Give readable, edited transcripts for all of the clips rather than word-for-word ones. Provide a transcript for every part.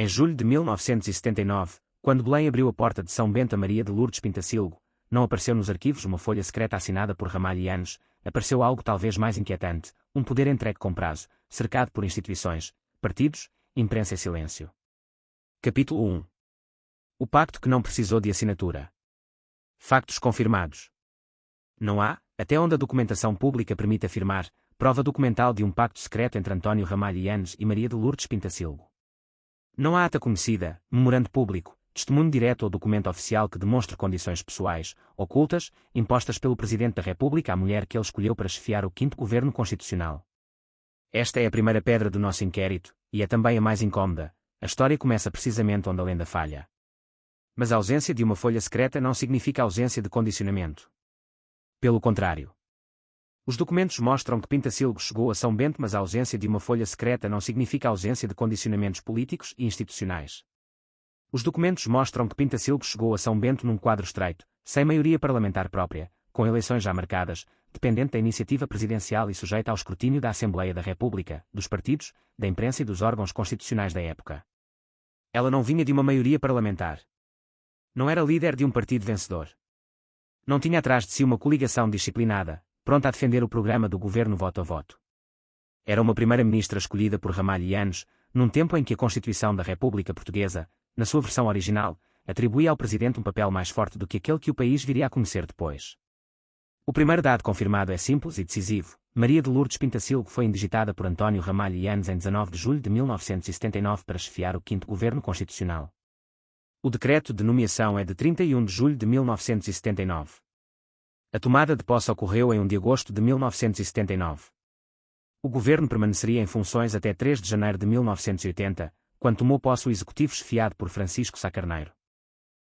Em julho de 1979, quando Belém abriu a porta de São Bento a Maria de Lourdes Pintacilgo, não apareceu nos arquivos uma folha secreta assinada por Ramalho e Eanes, apareceu algo talvez mais inquietante, um poder entregue com prazo, cercado por instituições, partidos, imprensa e silêncio. Capítulo 1. O pacto que não precisou de assinatura. Factos confirmados. Não há, até onde a documentação pública permite afirmar, prova documental de um pacto secreto entre António Ramalho e Eanes e Maria de Lourdes Pintacilgo. Não há ata conhecida, memorando público, testemunho direto ou documento oficial que demonstre condições pessoais, ocultas, impostas pelo Presidente da República à mulher que ele escolheu para chefiar o 5º Governo Constitucional. Esta é a primeira pedra do nosso inquérito, e é também a mais incómoda. A história começa precisamente onde a lenda falha. Mas a ausência de uma folha secreta não significa ausência de condicionamento. Pelo contrário. Os documentos mostram que Pintacilgo chegou a São Bento, mas a ausência de uma folha secreta não significa a ausência de condicionamentos políticos e institucionais. Os documentos mostram que Pintacilgo chegou a São Bento num quadro estreito, sem maioria parlamentar própria, com eleições já marcadas, dependente da iniciativa presidencial e sujeita ao escrutínio da Assembleia da República, dos partidos, da imprensa e dos órgãos constitucionais da época. Ela não vinha de uma maioria parlamentar. Não era líder de um partido vencedor. Não tinha atrás de si uma coligação disciplinada, pronta a defender o programa do governo voto a voto. Era uma primeira-ministra escolhida por Ramalho e Eanes, num tempo em que a Constituição da República Portuguesa, na sua versão original, atribuía ao presidente um papel mais forte do que aquele que o país viria a conhecer depois. O primeiro dado confirmado é simples e decisivo. Maria de Lourdes Pintacilgo foi indigitada por António Ramalho e Eanes em 19 de julho de 1979 para chefiar o 5º Governo Constitucional. O decreto de nomeação é de 31 de julho de 1979. A tomada de posse ocorreu em 1 de agosto de 1979. O governo permaneceria em funções até 3 de janeiro de 1980, quando tomou posse o executivo chefiado por Francisco Sá Carneiro.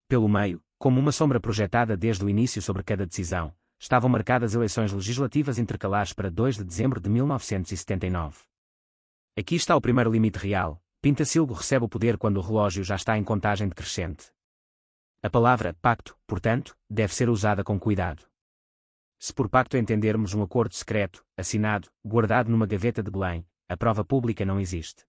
Pelo meio, como uma sombra projetada desde o início sobre cada decisão, estavam marcadas eleições legislativas intercalares para 2 de dezembro de 1979. Aqui está o primeiro limite real. Pintacilgo recebe o poder quando o relógio já está em contagem decrescente. A palavra pacto, portanto, deve ser usada com cuidado. Se por pacto entendermos um acordo secreto, assinado, guardado numa gaveta de Belém, a prova pública não existe.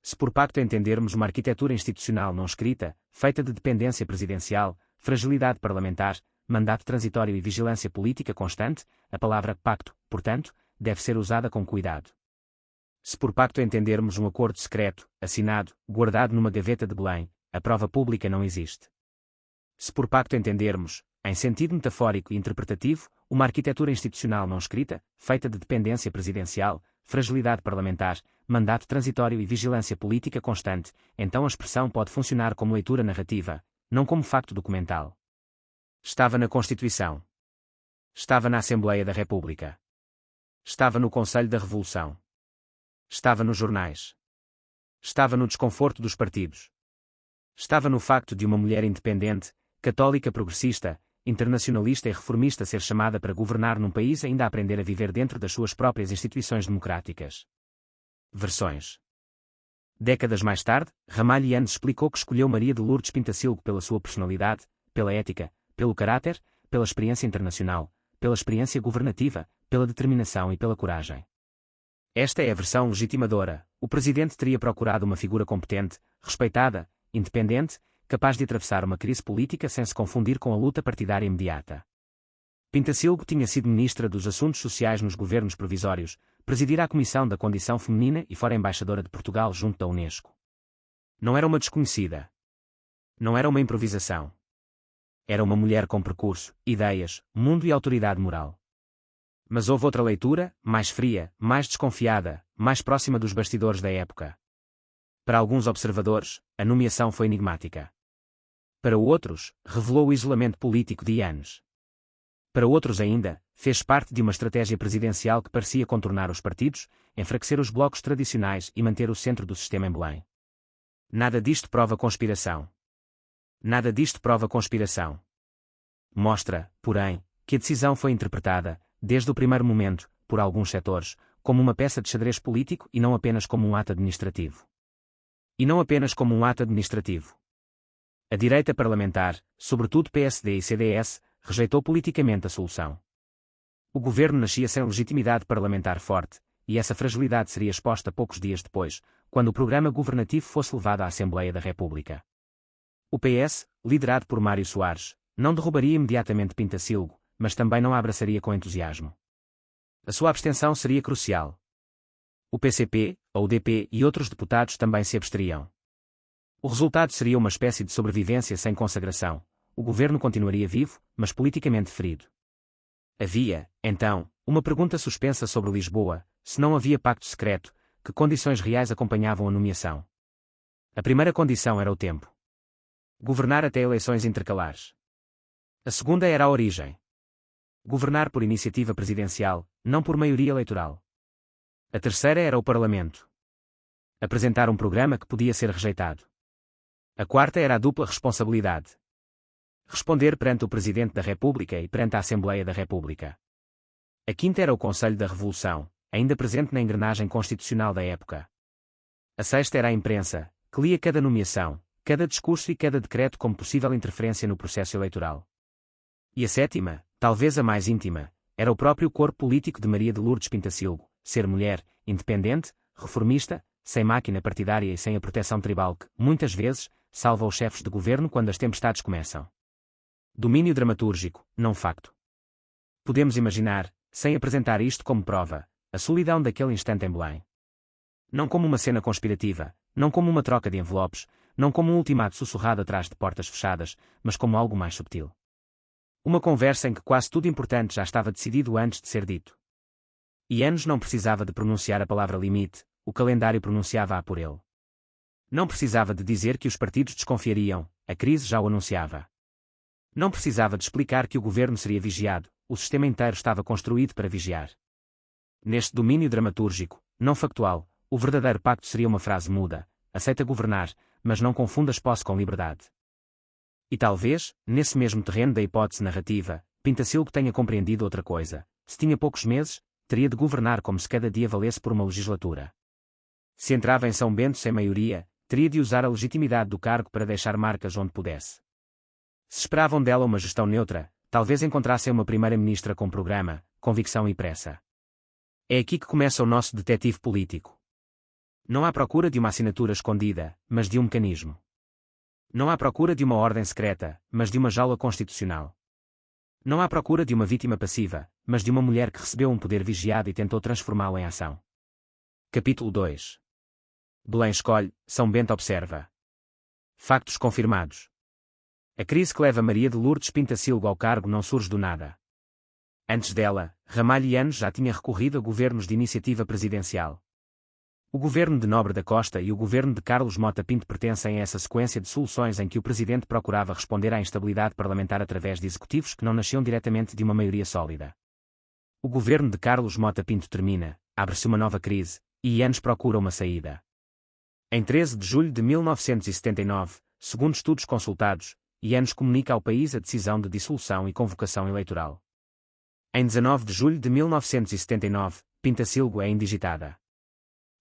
Se por pacto entendermos uma arquitetura institucional não escrita, feita de dependência presidencial, fragilidade parlamentar, mandato transitório e vigilância política constante, a palavra pacto, portanto, deve ser usada com cuidado. Se por pacto entendermos um acordo secreto, assinado, guardado numa gaveta de Belém, a prova pública não existe. Se por pacto entendermos, em sentido metafórico e interpretativo, uma arquitetura institucional não escrita, feita de dependência presidencial, fragilidade parlamentar, mandato transitório e vigilância política constante, então a expressão pode funcionar como leitura narrativa, não como facto documental. Estava na Constituição. Estava na Assembleia da República. Estava no Conselho da Revolução. Estava nos jornais. Estava no desconforto dos partidos. Estava no facto de uma mulher independente, católica progressista, internacionalista e reformista ser chamada para governar num país ainda a aprender a viver dentro das suas próprias instituições democráticas. Versões. Décadas mais tarde, Ramalho e Eanes explicou que escolheu Maria de Lourdes Pintacilgo pela sua personalidade, pela ética, pelo caráter, pela experiência internacional, pela experiência governativa, pela determinação e pela coragem. Esta é a versão legitimadora. O presidente teria procurado uma figura competente, respeitada, independente, capaz de atravessar uma crise política sem se confundir com a luta partidária imediata. Pintacilgo tinha sido ministra dos Assuntos Sociais nos governos provisórios, presidira a Comissão da Condição Feminina e fora embaixadora de Portugal junto da Unesco. Não era uma desconhecida. Não era uma improvisação. Era uma mulher com percurso, ideias, mundo e autoridade moral. Mas houve outra leitura, mais fria, mais desconfiada, mais próxima dos bastidores da época. Para alguns observadores, a nomeação foi enigmática. Para outros, revelou o isolamento político de Eanes. Para outros ainda, fez parte de uma estratégia presidencial que parecia contornar os partidos, enfraquecer os blocos tradicionais e manter o centro do sistema em Belém. Nada disto prova conspiração. Nada disto prova conspiração. Mostra, porém, que a decisão foi interpretada, desde o primeiro momento, por alguns setores, como uma peça de xadrez político e não apenas como um ato administrativo. E não apenas como um ato administrativo. A direita parlamentar, sobretudo PSD e CDS, rejeitou politicamente a solução. O governo nascia sem legitimidade parlamentar forte, e essa fragilidade seria exposta poucos dias depois, quando o programa governativo fosse levado à Assembleia da República. O PS, liderado por Mário Soares, não derrubaria imediatamente Pintacilgo, mas também não a abraçaria com entusiasmo. A sua abstenção seria crucial. O PCP, a UDP e outros deputados também se abstariam. O resultado seria uma espécie de sobrevivência sem consagração. O governo continuaria vivo, mas politicamente ferido. Havia, então, uma pergunta suspensa sobre Lisboa: se não havia pacto secreto, que condições reais acompanhavam a nomeação? A primeira condição era o tempo. Governar até eleições intercalares. A segunda era a origem. Governar por iniciativa presidencial, não por maioria eleitoral. A terceira era o Parlamento. Apresentar um programa que podia ser rejeitado. A quarta era a dupla responsabilidade. Responder perante o Presidente da República e perante a Assembleia da República. A quinta era o Conselho da Revolução, ainda presente na engrenagem constitucional da época. A sexta era a imprensa, que lia cada nomeação, cada discurso e cada decreto como possível interferência no processo eleitoral. E a sétima, talvez a mais íntima, era o próprio corpo político de Maria de Lourdes Pintacilgo, ser mulher, independente, reformista, sem máquina partidária e sem a proteção tribal que, muitas vezes, salva os chefes de governo quando as tempestades começam. Domínio dramatúrgico, não facto. Podemos imaginar, sem apresentar isto como prova, a solidão daquele instante em Belém. Não como uma cena conspirativa, não como uma troca de envelopes, não como um ultimato sussurrado atrás de portas fechadas, mas como algo mais subtil. Uma conversa em que quase tudo importante já estava decidido antes de ser dito. E Eanes não precisava de pronunciar a palavra limite, o calendário pronunciava-a por ele. Não precisava de dizer que os partidos desconfiariam, a crise já o anunciava. Não precisava de explicar que o governo seria vigiado, o sistema inteiro estava construído para vigiar. Neste domínio dramatúrgico, não factual, o verdadeiro pacto seria uma frase muda: aceita governar, mas não confundas posse com liberdade. E talvez, nesse mesmo terreno da hipótese narrativa, Pintacilgo tenha compreendido outra coisa: se tinha poucos meses, teria de governar como se cada dia valesse por uma legislatura. Se entrava em São Bento sem maioria, teria de usar a legitimidade do cargo para deixar marcas onde pudesse. Se esperavam dela uma gestão neutra, talvez encontrassem uma primeira-ministra com programa, convicção e pressa. É aqui que começa o nosso detetive político. Não há procura de uma assinatura escondida, mas de um mecanismo. Não há procura de uma ordem secreta, mas de uma jaula constitucional. Não há procura de uma vítima passiva, mas de uma mulher que recebeu um poder vigiado e tentou transformá-lo em ação. Capítulo 2. Belém escolhe, São Bento observa. Factos confirmados. A crise que leva Maria de Lourdes Pintacilgo ao cargo não surge do nada. Antes dela, Ramalho e Eanes já tinha recorrido a governos de iniciativa presidencial. O governo de Nobre da Costa e o governo de Carlos Mota Pinto pertencem a essa sequência de soluções em que o presidente procurava responder à instabilidade parlamentar através de executivos que não nasciam diretamente de uma maioria sólida. O governo de Carlos Mota Pinto termina, abre-se uma nova crise, e Eanes procura uma saída. Em 13 de julho de 1979, segundo estudos consultados, Eanes comunica ao país a decisão de dissolução e convocação eleitoral. Em 19 de julho de 1979, Pintacilgo é indigitada.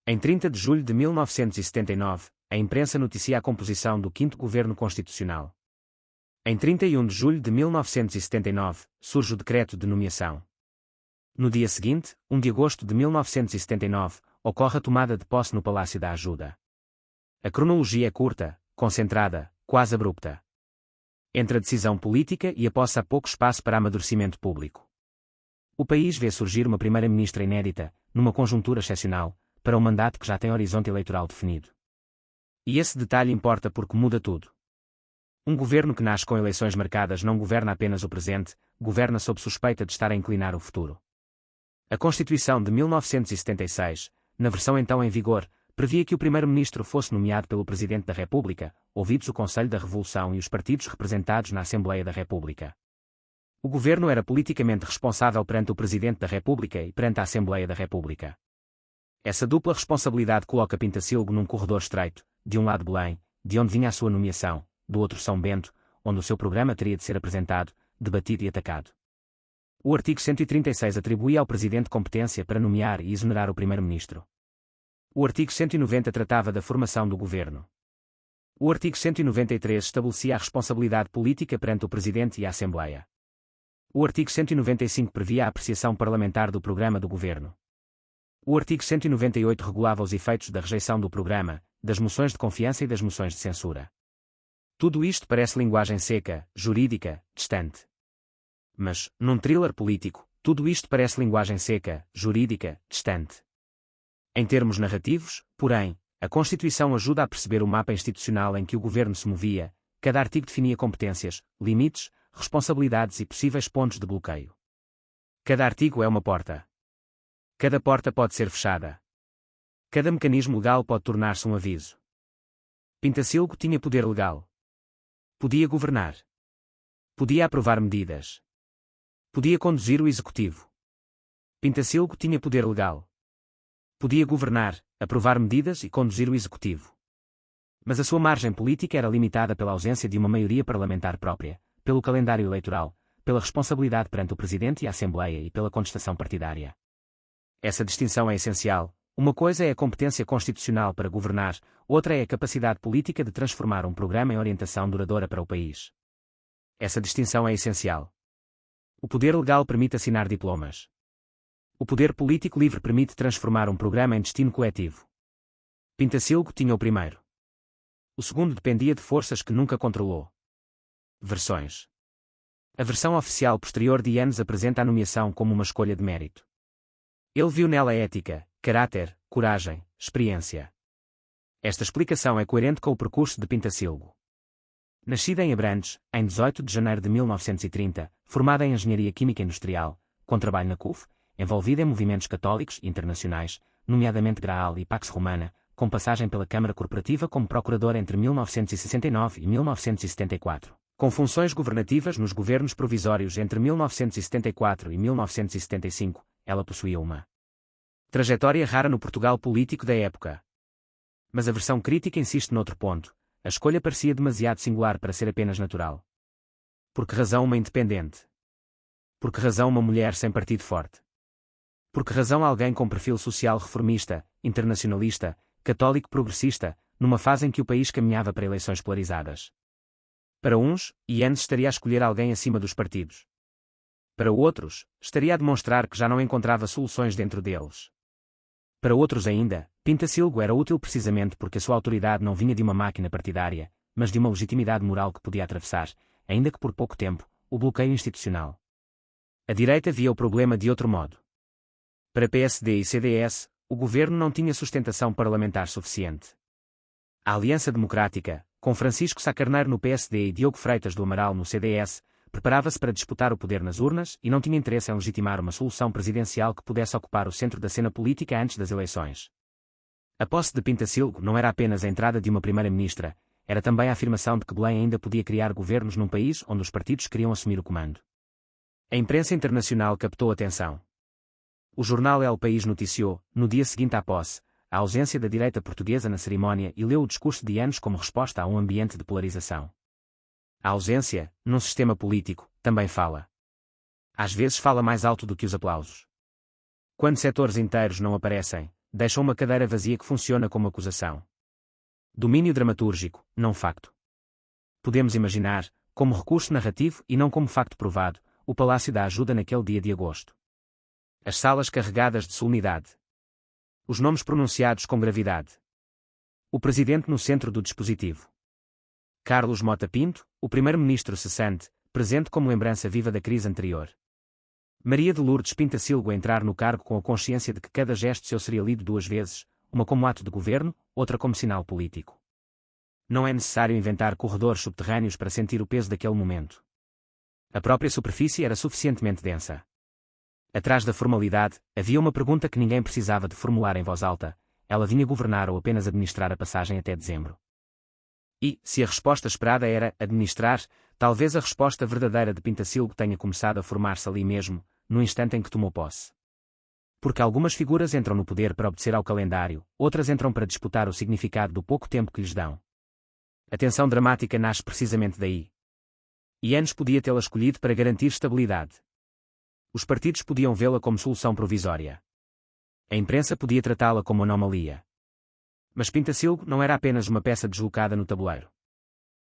Em 30 de julho de 1979, a imprensa noticia a composição do 5º Governo Constitucional. Em 31 de julho de 1979, surge o decreto de nomeação. No dia seguinte, 1 de agosto de 1979, ocorre a tomada de posse no Palácio da Ajuda. A cronologia é curta, concentrada, quase abrupta. Entre a decisão política e a posse há pouco espaço para amadurecimento público. O país vê surgir uma primeira-ministra inédita, numa conjuntura excepcional, para um mandato que já tem horizonte eleitoral definido. E esse detalhe importa porque muda tudo. Um governo que nasce com eleições marcadas não governa apenas o presente, governa sob suspeita de estar a inclinar o futuro. A Constituição de 1976, na versão então em vigor, previa que o primeiro-ministro fosse nomeado pelo Presidente da República, ouvidos o Conselho da Revolução e os partidos representados na Assembleia da República. O governo era politicamente responsável perante o Presidente da República e perante a Assembleia da República. Essa dupla responsabilidade coloca Pintacilgo num corredor estreito, de um lado Belém, de onde vinha a sua nomeação, do outro São Bento, onde o seu programa teria de ser apresentado, debatido e atacado. O artigo 136 atribuía ao Presidente competência para nomear e exonerar o Primeiro-Ministro. O artigo 190 tratava da formação do governo. O artigo 193 estabelecia a responsabilidade política perante o Presidente e a Assembleia. O artigo 195 previa a apreciação parlamentar do programa do governo. O artigo 198 regulava os efeitos da rejeição do programa, das moções de confiança e das moções de censura. Tudo isto parece linguagem seca, jurídica, distante. Mas, num thriller político, tudo isto parece linguagem seca, jurídica, distante. Em termos narrativos, porém, a Constituição ajuda a perceber o mapa institucional em que o governo se movia, cada artigo definia competências, limites, responsabilidades e possíveis pontos de bloqueio. Cada artigo é uma porta. Cada porta pode ser fechada. Cada mecanismo legal pode tornar-se um aviso. Pintacilgo tinha poder legal. Podia governar. Podia aprovar medidas. Podia conduzir o executivo. Pintacilgo tinha poder legal. Podia governar, aprovar medidas e conduzir o executivo. Mas a sua margem política era limitada pela ausência de uma maioria parlamentar própria, pelo calendário eleitoral, pela responsabilidade perante o Presidente e a Assembleia e pela contestação partidária. Essa distinção é essencial. Uma coisa é a competência constitucional para governar, outra é a capacidade política de transformar um programa em orientação duradoura para o país. Essa distinção é essencial. O poder legal permite assinar diplomas. O poder político livre permite transformar um programa em destino coletivo. Pintacilgo tinha o primeiro. O segundo dependia de forças que nunca controlou. Versões. A versão oficial posterior de Eanes apresenta a nomeação como uma escolha de mérito. Ele viu nela ética, caráter, coragem, experiência. Esta explicação é coerente com o percurso de Pintacilgo. Nascida em Abrantes, em 18 de janeiro de 1930, formada em Engenharia Química Industrial, com trabalho na CUF, envolvida em movimentos católicos e internacionais, nomeadamente Graal e Pax Romana, com passagem pela Câmara Corporativa como procurador entre 1969 e 1974, com funções governativas nos governos provisórios entre 1974 e 1975, ela possuía uma trajetória rara no Portugal político da época. Mas a versão crítica insiste noutro ponto. A escolha parecia demasiado singular para ser apenas natural. Por que razão uma independente? Por que razão uma mulher sem partido forte? Por que razão alguém com perfil social reformista, internacionalista, católico progressista, numa fase em que o país caminhava para eleições polarizadas? Para uns, Eanes estaria a escolher alguém acima dos partidos. Para outros, estaria a demonstrar que já não encontrava soluções dentro deles. Para outros ainda, Pintacilgo era útil precisamente porque a sua autoridade não vinha de uma máquina partidária, mas de uma legitimidade moral que podia atravessar, ainda que por pouco tempo, o bloqueio institucional. A direita via o problema de outro modo. Para PSD e CDS, o governo não tinha sustentação parlamentar suficiente. A Aliança Democrática, com Francisco Sá Carneiro no PSD e Diogo Freitas do Amaral no CDS, preparava-se para disputar o poder nas urnas e não tinha interesse em legitimar uma solução presidencial que pudesse ocupar o centro da cena política antes das eleições. A posse de Pintacilgo não era apenas a entrada de uma primeira-ministra, era também a afirmação de que Belém ainda podia criar governos num país onde os partidos queriam assumir o comando. A imprensa internacional captou atenção. O jornal El País noticiou, no dia seguinte à posse, a ausência da direita portuguesa na cerimónia e leu o discurso de Eanes como resposta a um ambiente de polarização. A ausência, num sistema político, também fala. Às vezes fala mais alto do que os aplausos. Quando setores inteiros não aparecem, deixam uma cadeira vazia que funciona como acusação. Domínio dramatúrgico, não facto. Podemos imaginar, como recurso narrativo e não como facto provado, o Palácio da Ajuda naquele dia de agosto. As salas carregadas de solenidade. Os nomes pronunciados com gravidade. O presidente no centro do dispositivo. Carlos Mota Pinto, o primeiro-ministro cessante, presente como lembrança viva da crise anterior. Maria de Lourdes Pintacilgo a entrar no cargo com a consciência de que cada gesto seu seria lido duas vezes, uma como ato de governo, outra como sinal político. Não é necessário inventar corredores subterrâneos para sentir o peso daquele momento. A própria superfície era suficientemente densa. Atrás da formalidade, havia uma pergunta que ninguém precisava de formular em voz alta: ela vinha governar ou apenas administrar a passagem até dezembro? E, se a resposta esperada era administrar, talvez a resposta verdadeira de Pintacilgo tenha começado a formar-se ali mesmo, no instante em que tomou posse. Porque algumas figuras entram no poder para obedecer ao calendário, outras entram para disputar o significado do pouco tempo que lhes dão. A tensão dramática nasce precisamente daí. Eanes podia tê-la escolhido para garantir estabilidade. Os partidos podiam vê-la como solução provisória. A imprensa podia tratá-la como anomalia. Mas Pintacilgo não era apenas uma peça deslocada no tabuleiro.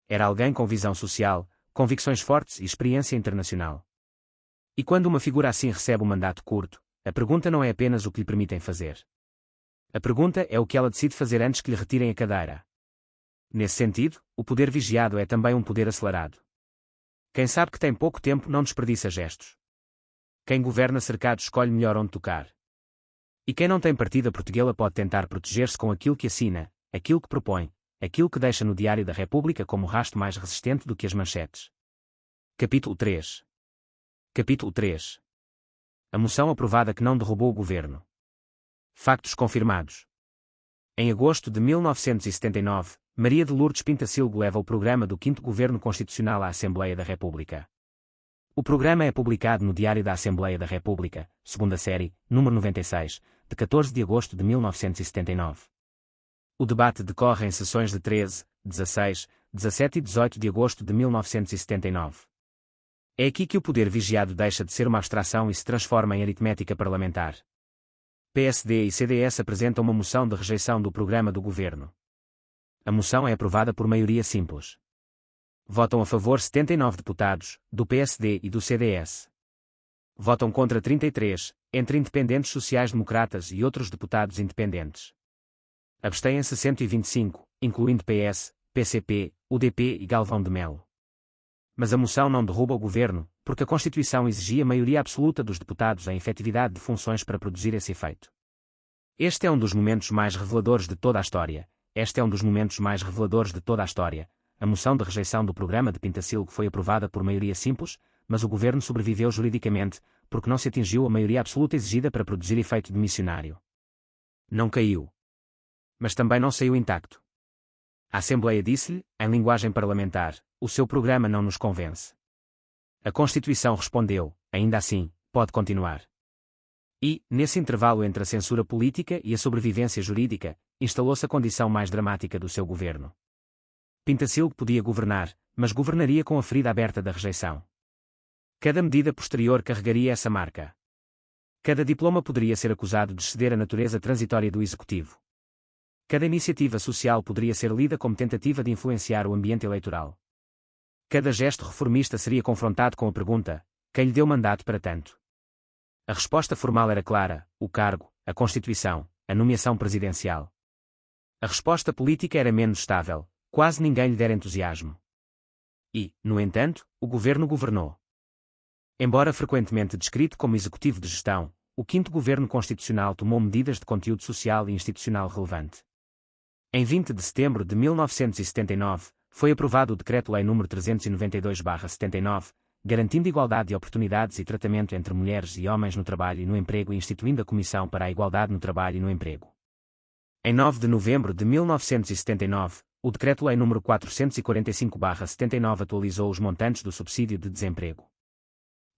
Era alguém com visão social, convicções fortes e experiência internacional. E quando uma figura assim recebe um mandato curto, A pergunta não é apenas o que lhe permitem fazer. A pergunta é o que ela decide fazer antes que lhe retirem a cadeira. Nesse sentido, o poder vigiado é também um poder acelerado. Quem sabe que tem pouco tempo não desperdiça gestos. Quem governa cercado escolhe melhor onde tocar. E quem não tem partida portuguesa pode tentar proteger-se com aquilo que assina, aquilo que propõe, aquilo que deixa no Diário da República como rastro mais resistente do que as manchetes. Capítulo 3. Capítulo 3. A moção aprovada que não derrubou o governo. Factos confirmados. Em agosto de 1979, Maria de Lourdes Pintacilgo leva o programa do 5º Governo Constitucional à Assembleia da República. O programa é publicado no Diário da Assembleia da República, segunda série, número 96, de 14 de agosto de 1979. O debate decorre em sessões de 13, 16, 17 e 18 de agosto de 1979. É aqui que o poder vigiado deixa de ser uma abstração e se transforma em aritmética parlamentar. PSD e CDS apresentam uma moção de rejeição do programa do governo. A moção é aprovada por maioria simples. Votam a favor 79 deputados, do PSD e do CDS. Votam contra 33, entre independentes sociais-democratas e outros deputados independentes. Abstêm-se 125, incluindo PS, PCP, UDP e Galvão de Melo. Mas a moção não derruba o governo, porque a Constituição exigia maioria absoluta dos deputados em efetividade de funções para produzir esse efeito. Este é um dos momentos mais reveladores de toda a história. A moção de rejeição do programa de Pintacilgo foi aprovada por maioria simples, mas o governo sobreviveu juridicamente, porque não se atingiu a maioria absoluta exigida para produzir efeito demissionário. Não caiu. Mas também não saiu intacto. A Assembleia disse-lhe, em linguagem parlamentar, o seu programa não nos convence. A Constituição respondeu, ainda assim, pode continuar. E, nesse intervalo entre a censura política e a sobrevivência jurídica, instalou-se a condição mais dramática do seu governo. Pintacilgo podia governar, mas governaria com a ferida aberta da rejeição. Cada medida posterior carregaria essa marca. Cada diploma poderia ser acusado de exceder a natureza transitória do Executivo. Cada iniciativa social poderia ser lida como tentativa de influenciar o ambiente eleitoral. Cada gesto reformista seria confrontado com a pergunta: quem lhe deu mandato para tanto? A resposta formal era clara: o cargo, a Constituição, a nomeação presidencial. A resposta política era menos estável: quase ninguém lhe dera entusiasmo. E, no entanto, o governo governou. Embora frequentemente descrito como executivo de gestão, o 5º Governo Constitucional tomou medidas de conteúdo social e institucional relevante. Em 20 de setembro de 1979, foi aprovado o Decreto-Lei nº 392/79, garantindo igualdade de oportunidades e tratamento entre mulheres e homens no trabalho e no emprego e instituindo a Comissão para a Igualdade no Trabalho e no Emprego. Em 9 de novembro de 1979, o Decreto-Lei nº 445/79 atualizou os montantes do subsídio de desemprego.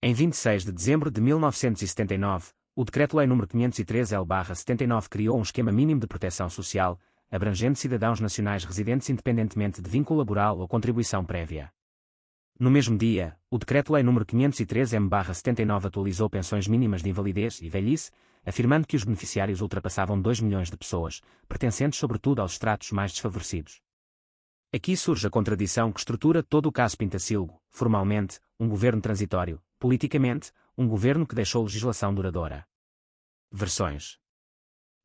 Em 26 de dezembro de 1979, o Decreto-Lei nº 503/79 criou um esquema mínimo de proteção social, abrangendo cidadãos nacionais residentes independentemente de vínculo laboral ou contribuição prévia. No mesmo dia, o Decreto-Lei nº 503/79 atualizou pensões mínimas de invalidez e velhice, afirmando que os beneficiários ultrapassavam 2 milhões de pessoas, pertencentes sobretudo aos estratos mais desfavorecidos. Aqui surge a contradição que estrutura todo o caso Pintacilgo: formalmente, um governo transitório; politicamente, um governo que deixou legislação duradoura. Versões.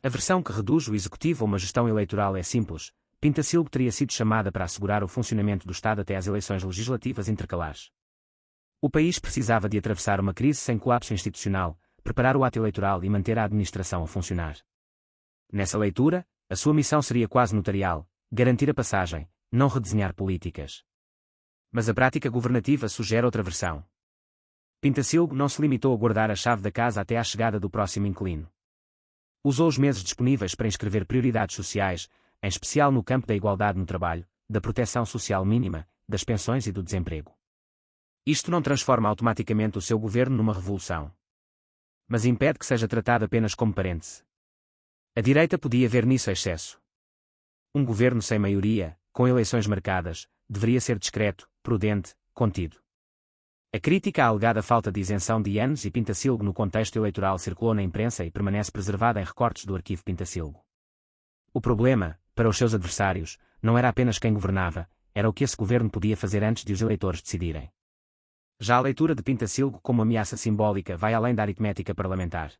A versão que reduz o Executivo a uma gestão eleitoral é simples: Pintacilgo teria sido chamada para assegurar o funcionamento do Estado até às eleições legislativas intercalares. O país precisava de atravessar uma crise sem colapso institucional, preparar o ato eleitoral e manter a administração a funcionar. Nessa leitura, a sua missão seria quase notarial: garantir a passagem, não redesenhar políticas. Mas a prática governativa sugere outra versão. Pintacilgo não se limitou a guardar a chave da casa até à chegada do próximo inquilino. Usou os meses disponíveis para inscrever prioridades sociais, em especial no campo da igualdade no trabalho, da proteção social mínima, das pensões e do desemprego. Isto não transforma automaticamente o seu governo numa revolução. Mas impede que seja tratado apenas como parêntese. A direita podia ver nisso excesso. Um governo sem maioria, com eleições marcadas, deveria ser discreto, prudente, contido. A crítica à alegada falta de isenção de Yanes e Pintacilgo no contexto eleitoral circulou na imprensa e permanece preservada em recortes do arquivo Pintacilgo. O problema, para os seus adversários, não era apenas quem governava, era o que esse governo podia fazer antes de os eleitores decidirem. Já a leitura de Pintacilgo como ameaça simbólica vai além da aritmética parlamentar.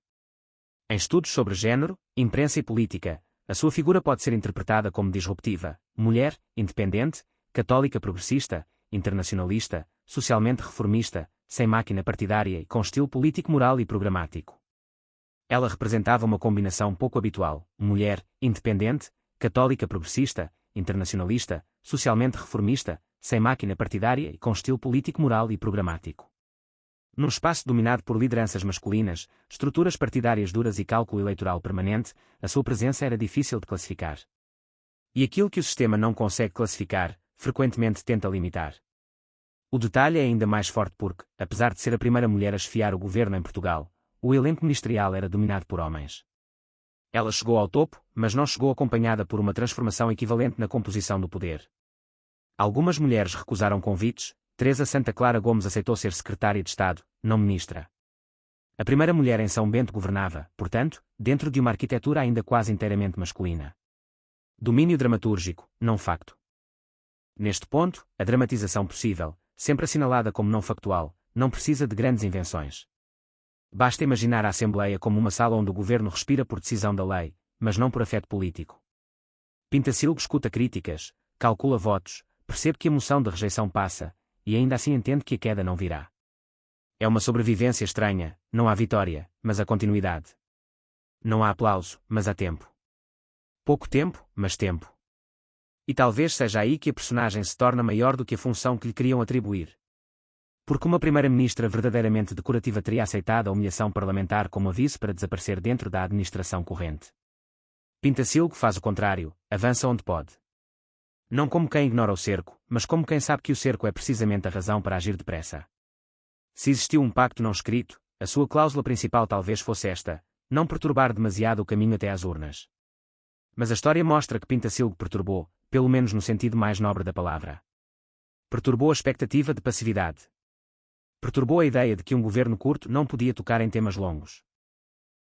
Em estudos sobre género, imprensa e política, a sua figura pode ser interpretada como disruptiva, mulher, independente, católica progressista, internacionalista, socialmente reformista, sem máquina partidária e com estilo político moral e programático. Ela representava uma combinação pouco habitual: mulher, independente, católica progressista, internacionalista, socialmente reformista, sem máquina partidária e com estilo político moral e programático. Num espaço dominado por lideranças masculinas, estruturas partidárias duras e cálculo eleitoral permanente, a sua presença era difícil de classificar. E aquilo que o sistema não consegue classificar, frequentemente tenta limitar. O detalhe é ainda mais forte porque, apesar de ser a primeira mulher a chefiar o governo em Portugal, o elenco ministerial era dominado por homens. Ela chegou ao topo, mas não chegou acompanhada por uma transformação equivalente na composição do poder. Algumas mulheres recusaram convites. Teresa Santa Clara Gomes aceitou ser secretária de Estado, não ministra. A primeira mulher em São Bento governava, portanto, dentro de uma arquitetura ainda quase inteiramente masculina. Domínio dramatúrgico, não facto. Neste ponto, a dramatização possível, sempre assinalada como não factual, não precisa de grandes invenções. Basta imaginar a Assembleia como uma sala onde o governo respira por decisão da lei, mas não por afeto político. Pintacilgo escuta críticas, calcula votos, percebe que a moção de rejeição passa, e ainda assim entende que a queda não virá. É uma sobrevivência estranha, não há vitória, mas há continuidade. Não há aplauso, mas há tempo. Pouco tempo, mas tempo. E talvez seja aí que a personagem se torna maior do que a função que lhe queriam atribuir. Porque uma primeira-ministra verdadeiramente decorativa teria aceitado a humilhação parlamentar como aviso para desaparecer dentro da administração corrente. Pintacilgo faz o contrário, avança onde pode. Não como quem ignora o cerco, mas como quem sabe que o cerco é precisamente a razão para agir depressa. Se existiu um pacto não escrito, a sua cláusula principal talvez fosse esta: não perturbar demasiado o caminho até às urnas. Mas a história mostra que Pintacilgo perturbou, pelo menos no sentido mais nobre da palavra. Perturbou a expectativa de passividade. Perturbou a ideia de que um governo curto não podia tocar em temas longos.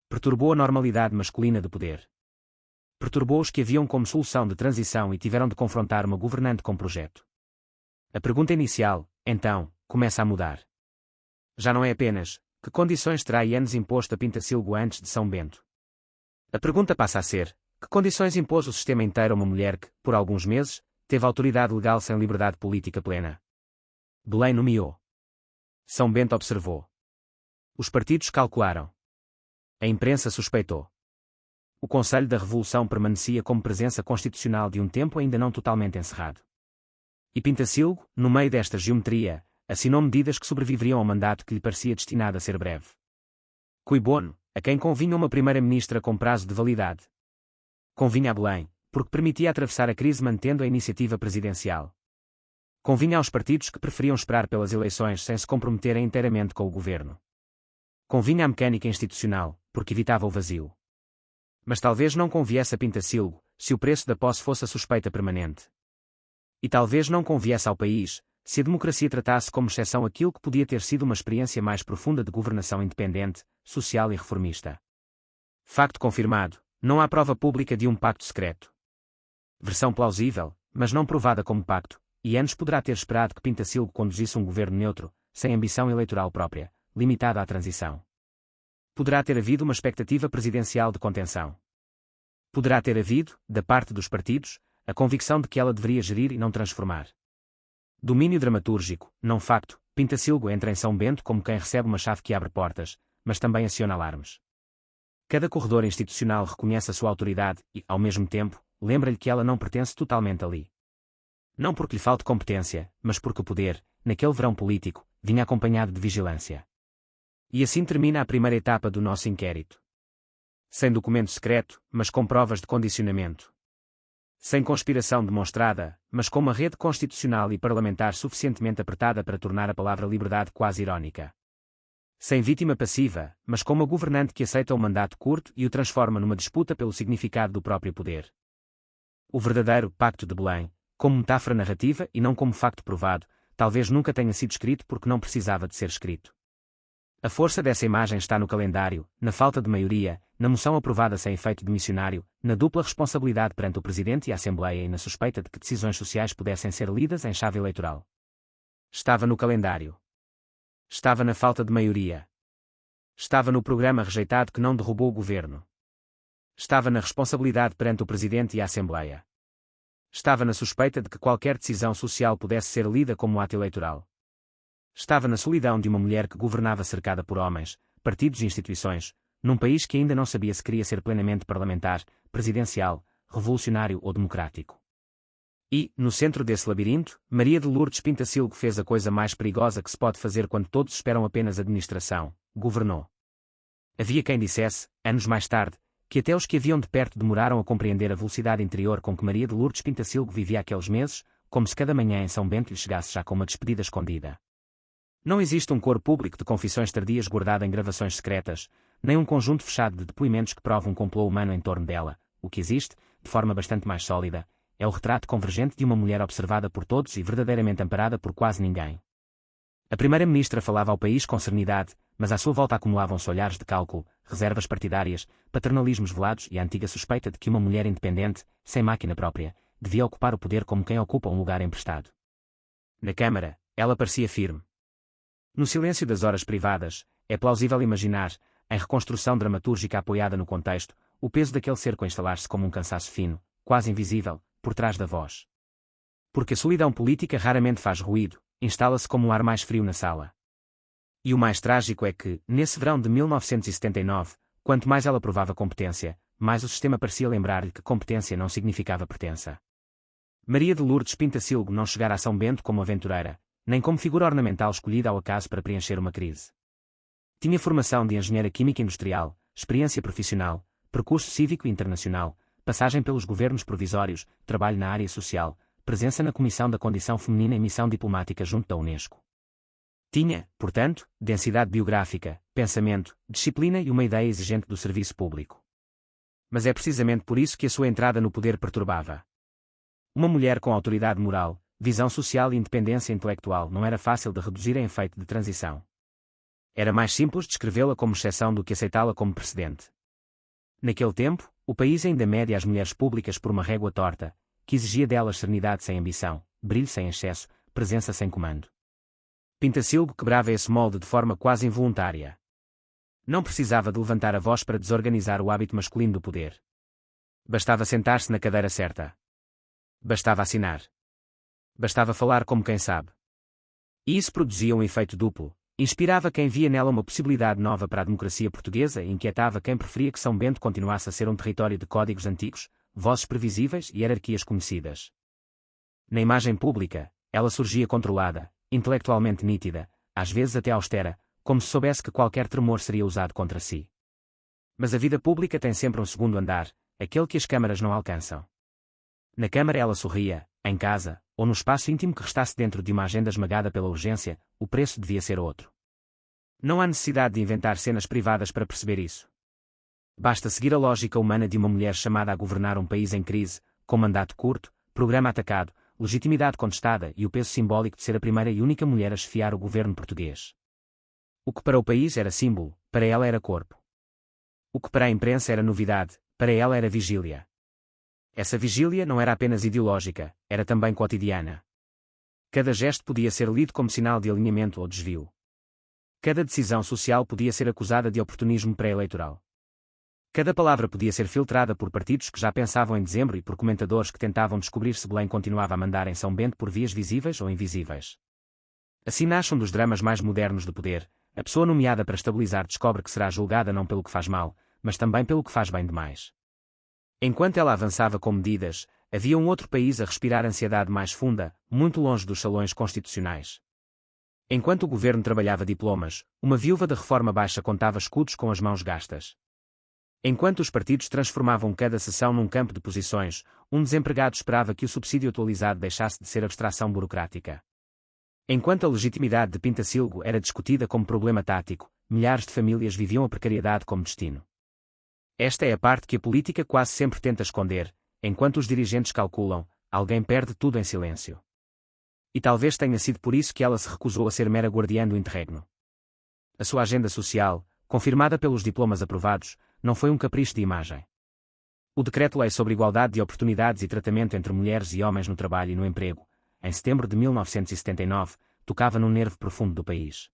Perturbou a normalidade masculina do poder. Perturbou os que haviam como solução de transição e tiveram de confrontar uma governante com projeto. A pergunta inicial, então, começa a mudar. Já não é apenas: que condições terá Eanes imposto a Pintacilgo antes de São Bento? A pergunta passa a ser: que condições impôs o sistema inteiro a uma mulher que, por alguns meses, teve autoridade legal sem liberdade política plena? Belém nomeou. São Bento observou. Os partidos calcularam. A imprensa suspeitou. O Conselho da Revolução permanecia como presença constitucional de um tempo ainda não totalmente encerrado. E Pintacilgo, no meio desta geometria, assinou medidas que sobreviveriam ao mandato que lhe parecia destinado a ser breve. Cui bono, a quem convinha uma primeira-ministra com prazo de validade. Convinha a Belém, porque permitia atravessar a crise mantendo a iniciativa presidencial. Convinha aos partidos que preferiam esperar pelas eleições sem se comprometerem inteiramente com o governo. Convinha à mecânica institucional, porque evitava o vazio. Mas talvez não conviesse a Pintacilgo, se o preço da posse fosse a suspeita permanente. E talvez não conviesse ao país, se a democracia tratasse como exceção aquilo que podia ter sido uma experiência mais profunda de governação independente, social e reformista. Facto confirmado, não há prova pública de um pacto secreto. Versão plausível, mas não provada como pacto, e Eanes poderá ter esperado que Pintacilgo conduzisse um governo neutro, sem ambição eleitoral própria, limitada à transição. Poderá ter havido uma expectativa presidencial de contenção. Poderá ter havido, da parte dos partidos, a convicção de que ela deveria gerir e não transformar. Domínio dramatúrgico, não facto. Pintacilgo entra em São Bento como quem recebe uma chave que abre portas, mas também aciona alarmes. Cada corredor institucional reconhece a sua autoridade e, ao mesmo tempo, lembra-lhe que ela não pertence totalmente ali. Não porque lhe falte competência, mas porque o poder, naquele verão político, vinha acompanhado de vigilância. E assim termina a primeira etapa do nosso inquérito. Sem documento secreto, mas com provas de condicionamento. Sem conspiração demonstrada, mas com uma rede constitucional e parlamentar suficientemente apertada para tornar a palavra liberdade quase irónica. Sem vítima passiva, mas com uma governante que aceita um mandato curto e o transforma numa disputa pelo significado do próprio poder. O verdadeiro Pacto de Belém, como metáfora narrativa e não como facto provado, talvez nunca tenha sido escrito porque não precisava de ser escrito. A força dessa imagem está no calendário, na falta de maioria, na moção aprovada sem efeito de missionário, na dupla responsabilidade perante o Presidente e a Assembleia e na suspeita de que decisões sociais pudessem ser lidas em chave eleitoral. Estava no calendário. Estava na falta de maioria. Estava no programa rejeitado que não derrubou o governo. Estava na responsabilidade perante o Presidente e a Assembleia. Estava na suspeita de que qualquer decisão social pudesse ser lida como ato eleitoral. Estava na solidão de uma mulher que governava cercada por homens, partidos e instituições, num país que ainda não sabia se queria ser plenamente parlamentar, presidencial, revolucionário ou democrático. E, no centro desse labirinto, Maria de Lourdes Pintacilgo fez a coisa mais perigosa que se pode fazer quando todos esperam apenas administração: governou. Havia quem dissesse, anos mais tarde, que até os que a viam de perto demoraram a compreender a velocidade interior com que Maria de Lourdes Pintacilgo vivia aqueles meses, como se cada manhã em São Bento lhe chegasse já com uma despedida escondida. Não existe um coro público de confissões tardias guardado em gravações secretas, nem um conjunto fechado de depoimentos que provam um complô humano em torno dela. O que existe, de forma bastante mais sólida, é o retrato convergente de uma mulher observada por todos e verdadeiramente amparada por quase ninguém. A primeira-ministra falava ao país com serenidade, mas à sua volta acumulavam-se olhares de cálculo, reservas partidárias, paternalismos velados e a antiga suspeita de que uma mulher independente, sem máquina própria, devia ocupar o poder como quem ocupa um lugar emprestado. Na Câmara, ela parecia firme. No silêncio das horas privadas, é plausível imaginar, em reconstrução dramatúrgica apoiada no contexto, o peso daquele cerco a instalar-se como um cansaço fino, quase invisível, por trás da voz. Porque a solidão política raramente faz ruído, instala-se como um ar mais frio na sala. E o mais trágico é que, nesse verão de 1979, quanto mais ela provava competência, mais o sistema parecia lembrar-lhe que competência não significava pertença. Maria de Lourdes Pintacilgo não chegara a São Bento como aventureira, nem como figura ornamental escolhida ao acaso para preencher uma crise. Tinha formação de engenheira química industrial, experiência profissional, percurso cívico e internacional, passagem pelos governos provisórios, trabalho na área social, presença na Comissão da Condição Feminina e missão diplomática junto da Unesco. Tinha, portanto, densidade biográfica, pensamento, disciplina e uma ideia exigente do serviço público. Mas é precisamente por isso que a sua entrada no poder perturbava. Uma mulher com autoridade moral, visão social e independência intelectual não era fácil de reduzir em efeito de transição. Era mais simples descrevê-la como exceção do que aceitá-la como precedente. Naquele tempo, o país ainda media as mulheres públicas por uma régua torta, que exigia delas serenidade sem ambição, brilho sem excesso, presença sem comando. Pintacilgo quebrava esse molde de forma quase involuntária. Não precisava de levantar a voz para desorganizar o hábito masculino do poder. Bastava sentar-se na cadeira certa. Bastava assinar. Bastava falar como quem sabe. E isso produzia um efeito duplo. Inspirava quem via nela uma possibilidade nova para a democracia portuguesa e inquietava quem preferia que São Bento continuasse a ser um território de códigos antigos, vozes previsíveis e hierarquias conhecidas. Na imagem pública, ela surgia controlada, intelectualmente nítida, às vezes até austera, como se soubesse que qualquer tremor seria usado contra si. Mas a vida pública tem sempre um segundo andar, aquele que as câmaras não alcançam. Na Câmara ela sorria, em casa, ou no espaço íntimo que restasse dentro de uma agenda esmagada pela urgência, o preço devia ser outro. Não há necessidade de inventar cenas privadas para perceber isso. Basta seguir a lógica humana de uma mulher chamada a governar um país em crise, com mandato curto, programa atacado, legitimidade contestada e o peso simbólico de ser a primeira e única mulher a chefiar o governo português. O que para o país era símbolo, para ela era corpo. O que para a imprensa era novidade, para ela era vigília. Essa vigília não era apenas ideológica, era também cotidiana. Cada gesto podia ser lido como sinal de alinhamento ou desvio. Cada decisão social podia ser acusada de oportunismo pré-eleitoral. Cada palavra podia ser filtrada por partidos que já pensavam em dezembro e por comentadores que tentavam descobrir se Belém continuava a mandar em São Bento por vias visíveis ou invisíveis. Assim nasce um dos dramas mais modernos do poder. A pessoa nomeada para estabilizar descobre que será julgada não pelo que faz mal, mas também pelo que faz bem demais. Enquanto ela avançava com medidas, havia um outro país a respirar ansiedade mais funda, muito longe dos salões constitucionais. Enquanto o governo trabalhava diplomas, uma viúva da reforma baixa contava escudos com as mãos gastas. Enquanto os partidos transformavam cada sessão num campo de posições, um desempregado esperava que o subsídio atualizado deixasse de ser abstração burocrática. Enquanto a legitimidade de Pintacilgo era discutida como problema tático, milhares de famílias viviam a precariedade como destino. Esta é a parte que a política quase sempre tenta esconder, enquanto os dirigentes calculam, alguém perde tudo em silêncio. E talvez tenha sido por isso que ela se recusou a ser mera guardiã do interregno. A sua agenda social, confirmada pelos diplomas aprovados, não foi um capricho de imagem. O Decreto-Lei sobre Igualdade de Oportunidades e Tratamento entre Mulheres e Homens no Trabalho e no Emprego, em setembro de 1979, tocava num nervo profundo do país.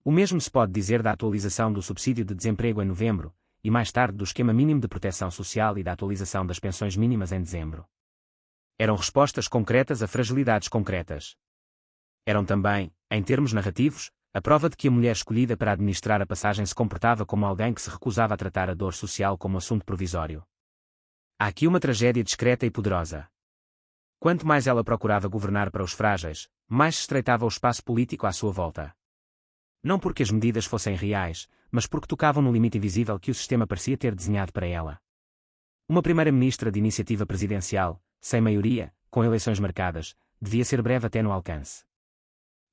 O mesmo se pode dizer da atualização do subsídio de desemprego em novembro, e mais tarde do esquema mínimo de proteção social e da atualização das pensões mínimas em dezembro. Eram respostas concretas a fragilidades concretas. Eram também, em termos narrativos, a prova de que a mulher escolhida para administrar a passagem se comportava como alguém que se recusava a tratar a dor social como assunto provisório. Há aqui uma tragédia discreta e poderosa. Quanto mais ela procurava governar para os frágeis, mais se estreitava o espaço político à sua volta. Não porque as medidas fossem reais, mas porque tocavam no limite invisível que o sistema parecia ter desenhado para ela. Uma primeira-ministra de iniciativa presidencial, sem maioria, com eleições marcadas, devia ser breve até no alcance.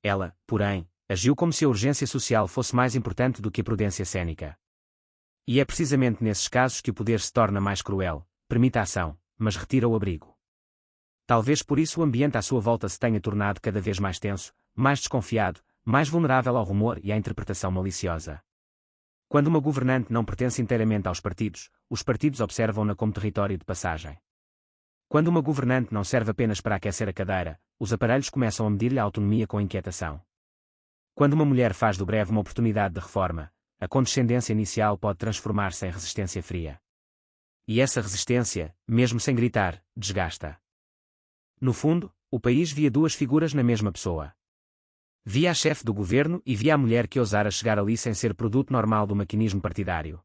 Ela, porém, agiu como se a urgência social fosse mais importante do que a prudência cênica. E é precisamente nesses casos que o poder se torna mais cruel, permite a ação, mas retira o abrigo. Talvez por isso o ambiente à sua volta se tenha tornado cada vez mais tenso, mais desconfiado, mais vulnerável ao rumor e à interpretação maliciosa. Quando uma governante não pertence inteiramente aos partidos, os partidos observam-na como território de passagem. Quando uma governante não serve apenas para aquecer a cadeira, os aparelhos começam a medir-lhe a autonomia com inquietação. Quando uma mulher faz do breve uma oportunidade de reforma, a condescendência inicial pode transformar-se em resistência fria. E essa resistência, mesmo sem gritar, desgasta. No fundo, o país via duas figuras na mesma pessoa. Via a chefe do governo e via a mulher que ousara chegar ali sem ser produto normal do maquinismo partidário.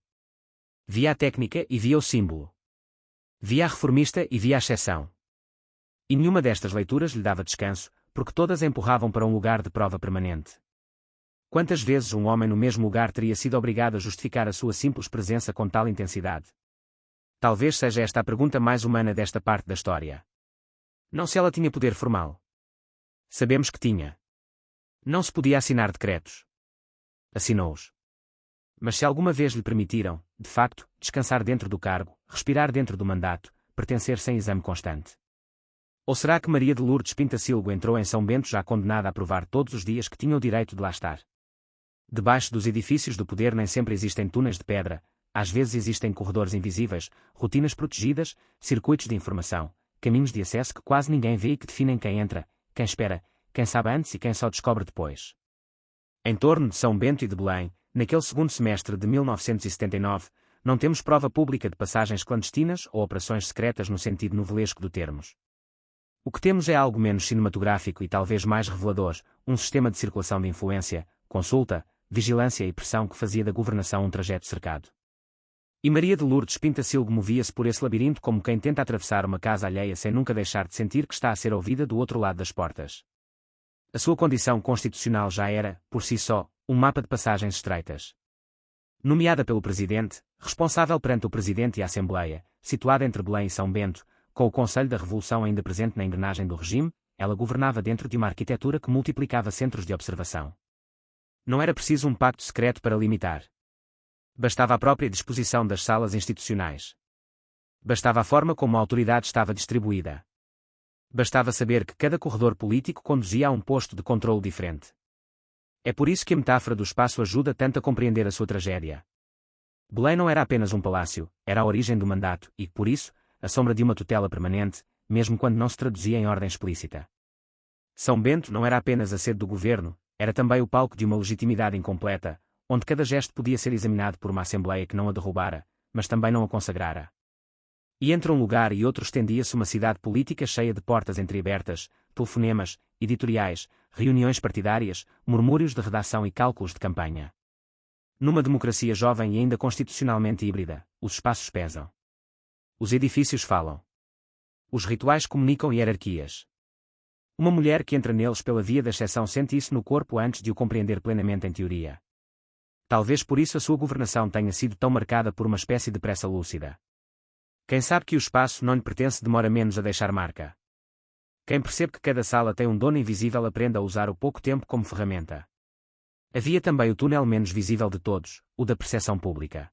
Via a técnica e via o símbolo. Via a reformista e via a exceção. E nenhuma destas leituras lhe dava descanso, porque todas a empurravam para um lugar de prova permanente. Quantas vezes um homem no mesmo lugar teria sido obrigado a justificar a sua simples presença com tal intensidade? Talvez seja esta a pergunta mais humana desta parte da história. Não se ela tinha poder formal. Sabemos que tinha. Não se podia assinar decretos. Assinou-os. Mas se alguma vez lhe permitiram, de facto, descansar dentro do cargo, respirar dentro do mandato, pertencer sem exame constante? Ou será que Maria de Lourdes Pintacilgo entrou em São Bento já condenada a provar todos os dias que tinha o direito de lá estar? Debaixo dos edifícios do poder nem sempre existem túneis de pedra, às vezes existem corredores invisíveis, rotinas protegidas, circuitos de informação, caminhos de acesso que quase ninguém vê e que definem quem entra, quem espera, quem sabe antes e quem só descobre depois. Em torno de São Bento e de Belém, naquele segundo semestre de 1979, não temos prova pública de passagens clandestinas ou operações secretas no sentido novelesco do termos. O que temos é algo menos cinematográfico e talvez mais revelador, um sistema de circulação de influência, consulta, vigilância e pressão que fazia da governação um trajeto cercado. E Maria de Lourdes Pintacilgo movia-se por esse labirinto como quem tenta atravessar uma casa alheia sem nunca deixar de sentir que está a ser ouvida do outro lado das portas. A sua condição constitucional já era, por si só, um mapa de passagens estreitas. Nomeada pelo Presidente, responsável perante o Presidente e a Assembleia, situada entre Belém e São Bento, com o Conselho da Revolução ainda presente na engrenagem do regime, ela governava dentro de uma arquitetura que multiplicava centros de observação. Não era preciso um pacto secreto para limitar. Bastava a própria disposição das salas institucionais. Bastava a forma como a autoridade estava distribuída. Bastava saber que cada corredor político conduzia a um posto de controle diferente. É por isso que a metáfora do espaço ajuda tanto a compreender a sua tragédia. Belém não era apenas um palácio, era a origem do mandato e, por isso, a sombra de uma tutela permanente, mesmo quando não se traduzia em ordem explícita. São Bento não era apenas a sede do governo, era também o palco de uma legitimidade incompleta, onde cada gesto podia ser examinado por uma Assembleia que não a derrubara, mas também não a consagrara. E entre um lugar e outro estendia-se uma cidade política cheia de portas entreabertas, telefonemas, editoriais, reuniões partidárias, murmúrios de redação e cálculos de campanha. Numa democracia jovem e ainda constitucionalmente híbrida, os espaços pesam. Os edifícios falam. Os rituais comunicam hierarquias. Uma mulher que entra neles pela via da exceção sente isso no corpo antes de o compreender plenamente em teoria. Talvez por isso a sua governação tenha sido tão marcada por uma espécie de pressa lúcida. Quem sabe que o espaço não lhe pertence demora menos a deixar marca. Quem percebe que cada sala tem um dono invisível aprende a usar o pouco tempo como ferramenta. Havia também o túnel menos visível de todos, o da percepção pública.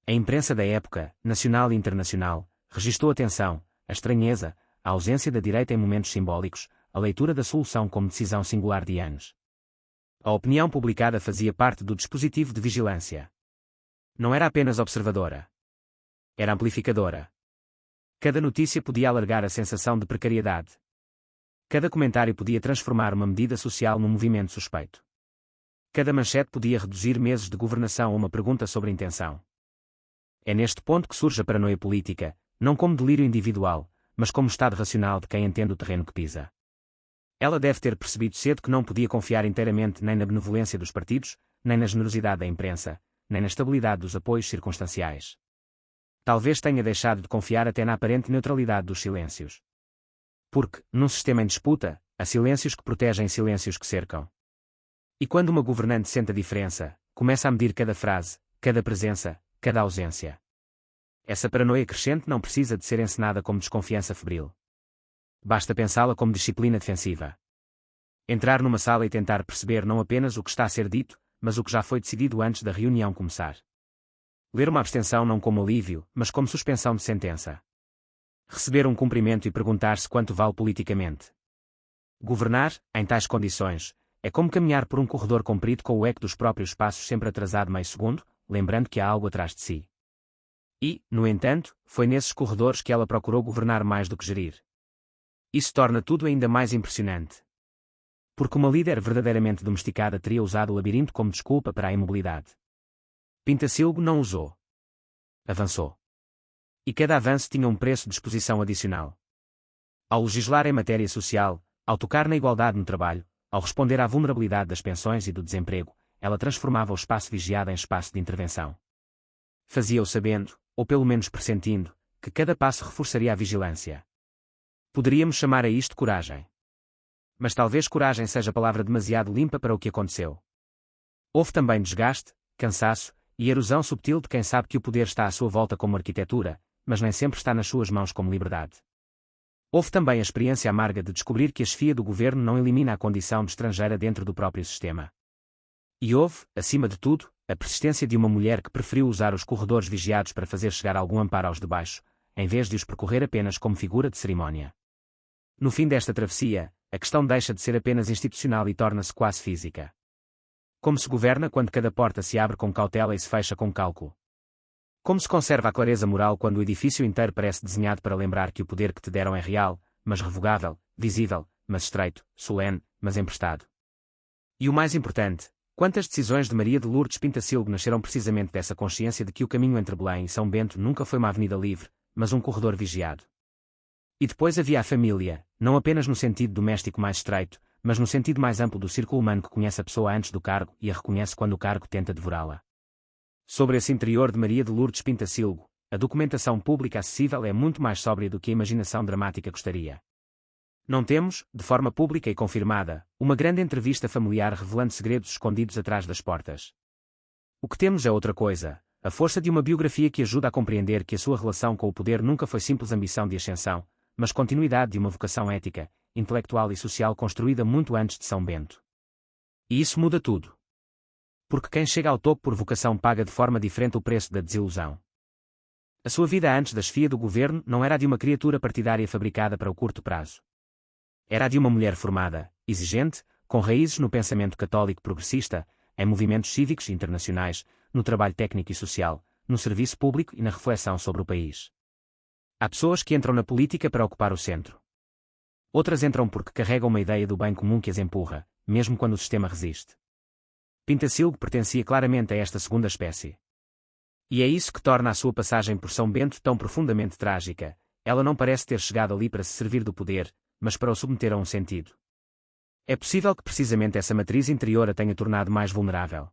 A imprensa da época, nacional e internacional, registou a tensão, a estranheza, a ausência da direita em momentos simbólicos, a leitura da solução como decisão singular de anos. A opinião publicada fazia parte do dispositivo de vigilância. Não era apenas observadora. Era amplificadora. Cada notícia podia alargar a sensação de precariedade. Cada comentário podia transformar uma medida social num movimento suspeito. Cada manchete podia reduzir meses de governação a uma pergunta sobre intenção. É neste ponto que surge a paranoia política, não como delírio individual, mas como estado racional de quem entende o terreno que pisa. Ela deve ter percebido cedo que não podia confiar inteiramente nem na benevolência dos partidos, nem na generosidade da imprensa, nem na estabilidade dos apoios circunstanciais. Talvez tenha deixado de confiar até na aparente neutralidade dos silêncios. Porque, num sistema em disputa, há silêncios que protegem e silêncios que cercam. E quando uma governante sente a diferença, começa a medir cada frase, cada presença, cada ausência. Essa paranoia crescente não precisa de ser encenada como desconfiança febril. Basta pensá-la como disciplina defensiva. Entrar numa sala e tentar perceber não apenas o que está a ser dito, mas o que já foi decidido antes da reunião começar. Ler uma abstenção não como alívio, mas como suspensão de sentença. Receber um cumprimento e perguntar-se quanto vale politicamente. Governar, em tais condições, é como caminhar por um corredor comprido com o eco dos próprios passos sempre atrasado meio segundo, lembrando que há algo atrás de si. E, no entanto, foi nesses corredores que ela procurou governar mais do que gerir. Isso torna tudo ainda mais impressionante. Porque uma líder verdadeiramente domesticada teria usado o labirinto como desculpa para a imobilidade. Pintacilgo não usou. Avançou. E cada avanço tinha um preço de exposição adicional. Ao legislar em matéria social, ao tocar na igualdade no trabalho, ao responder à vulnerabilidade das pensões e do desemprego, ela transformava o espaço vigiado em espaço de intervenção. Fazia-o sabendo, ou pelo menos pressentindo, que cada passo reforçaria a vigilância. Poderíamos chamar a isto coragem. Mas talvez coragem seja palavra demasiado limpa para o que aconteceu. Houve também desgaste, cansaço e erosão subtil de quem sabe que o poder está à sua volta como arquitetura, mas nem sempre está nas suas mãos como liberdade. Houve também a experiência amarga de descobrir que a chefia do governo não elimina a condição de estrangeira dentro do próprio sistema. E houve, acima de tudo, a persistência de uma mulher que preferiu usar os corredores vigiados para fazer chegar algum amparo aos de baixo, em vez de os percorrer apenas como figura de cerimónia. No fim desta travessia, a questão deixa de ser apenas institucional e torna-se quase física. Como se governa quando cada porta se abre com cautela e se fecha com cálculo? Como se conserva a clareza moral quando o edifício inteiro parece desenhado para lembrar que o poder que te deram é real, mas revogável, visível, mas estreito, solene, mas emprestado? E o mais importante, quantas decisões de Maria de Lourdes Pintacilgo nasceram precisamente dessa consciência de que o caminho entre Belém e São Bento nunca foi uma avenida livre, mas um corredor vigiado? E depois havia a família, não apenas no sentido doméstico mais estreito, mas no sentido mais amplo do círculo humano que conhece a pessoa antes do cargo e a reconhece quando o cargo tenta devorá-la. Sobre esse interior de Maria de Lourdes Pintacilgo, a documentação pública acessível é muito mais sóbria do que a imaginação dramática gostaria. Não temos, de forma pública e confirmada, uma grande entrevista familiar revelando segredos escondidos atrás das portas. O que temos é outra coisa, a força de uma biografia que ajuda a compreender que a sua relação com o poder nunca foi simples ambição de ascensão, mas continuidade de uma vocação ética, intelectual e social construída muito antes de São Bento. E isso muda tudo. Porque quem chega ao topo por vocação paga de forma diferente o preço da desilusão. A sua vida antes da chefia do governo não era a de uma criatura partidária fabricada para o curto prazo. Era a de uma mulher formada, exigente, com raízes no pensamento católico progressista, em movimentos cívicos internacionais, no trabalho técnico e social, no serviço público e na reflexão sobre o país. Há pessoas que entram na política para ocupar o centro. Outras entram porque carregam uma ideia do bem comum que as empurra, mesmo quando o sistema resiste. Pintacilgo pertencia claramente a esta segunda espécie. E é isso que torna a sua passagem por São Bento tão profundamente trágica. Ela não parece ter chegado ali para se servir do poder, mas para o submeter a um sentido. É possível que precisamente essa matriz interior a tenha tornado mais vulnerável.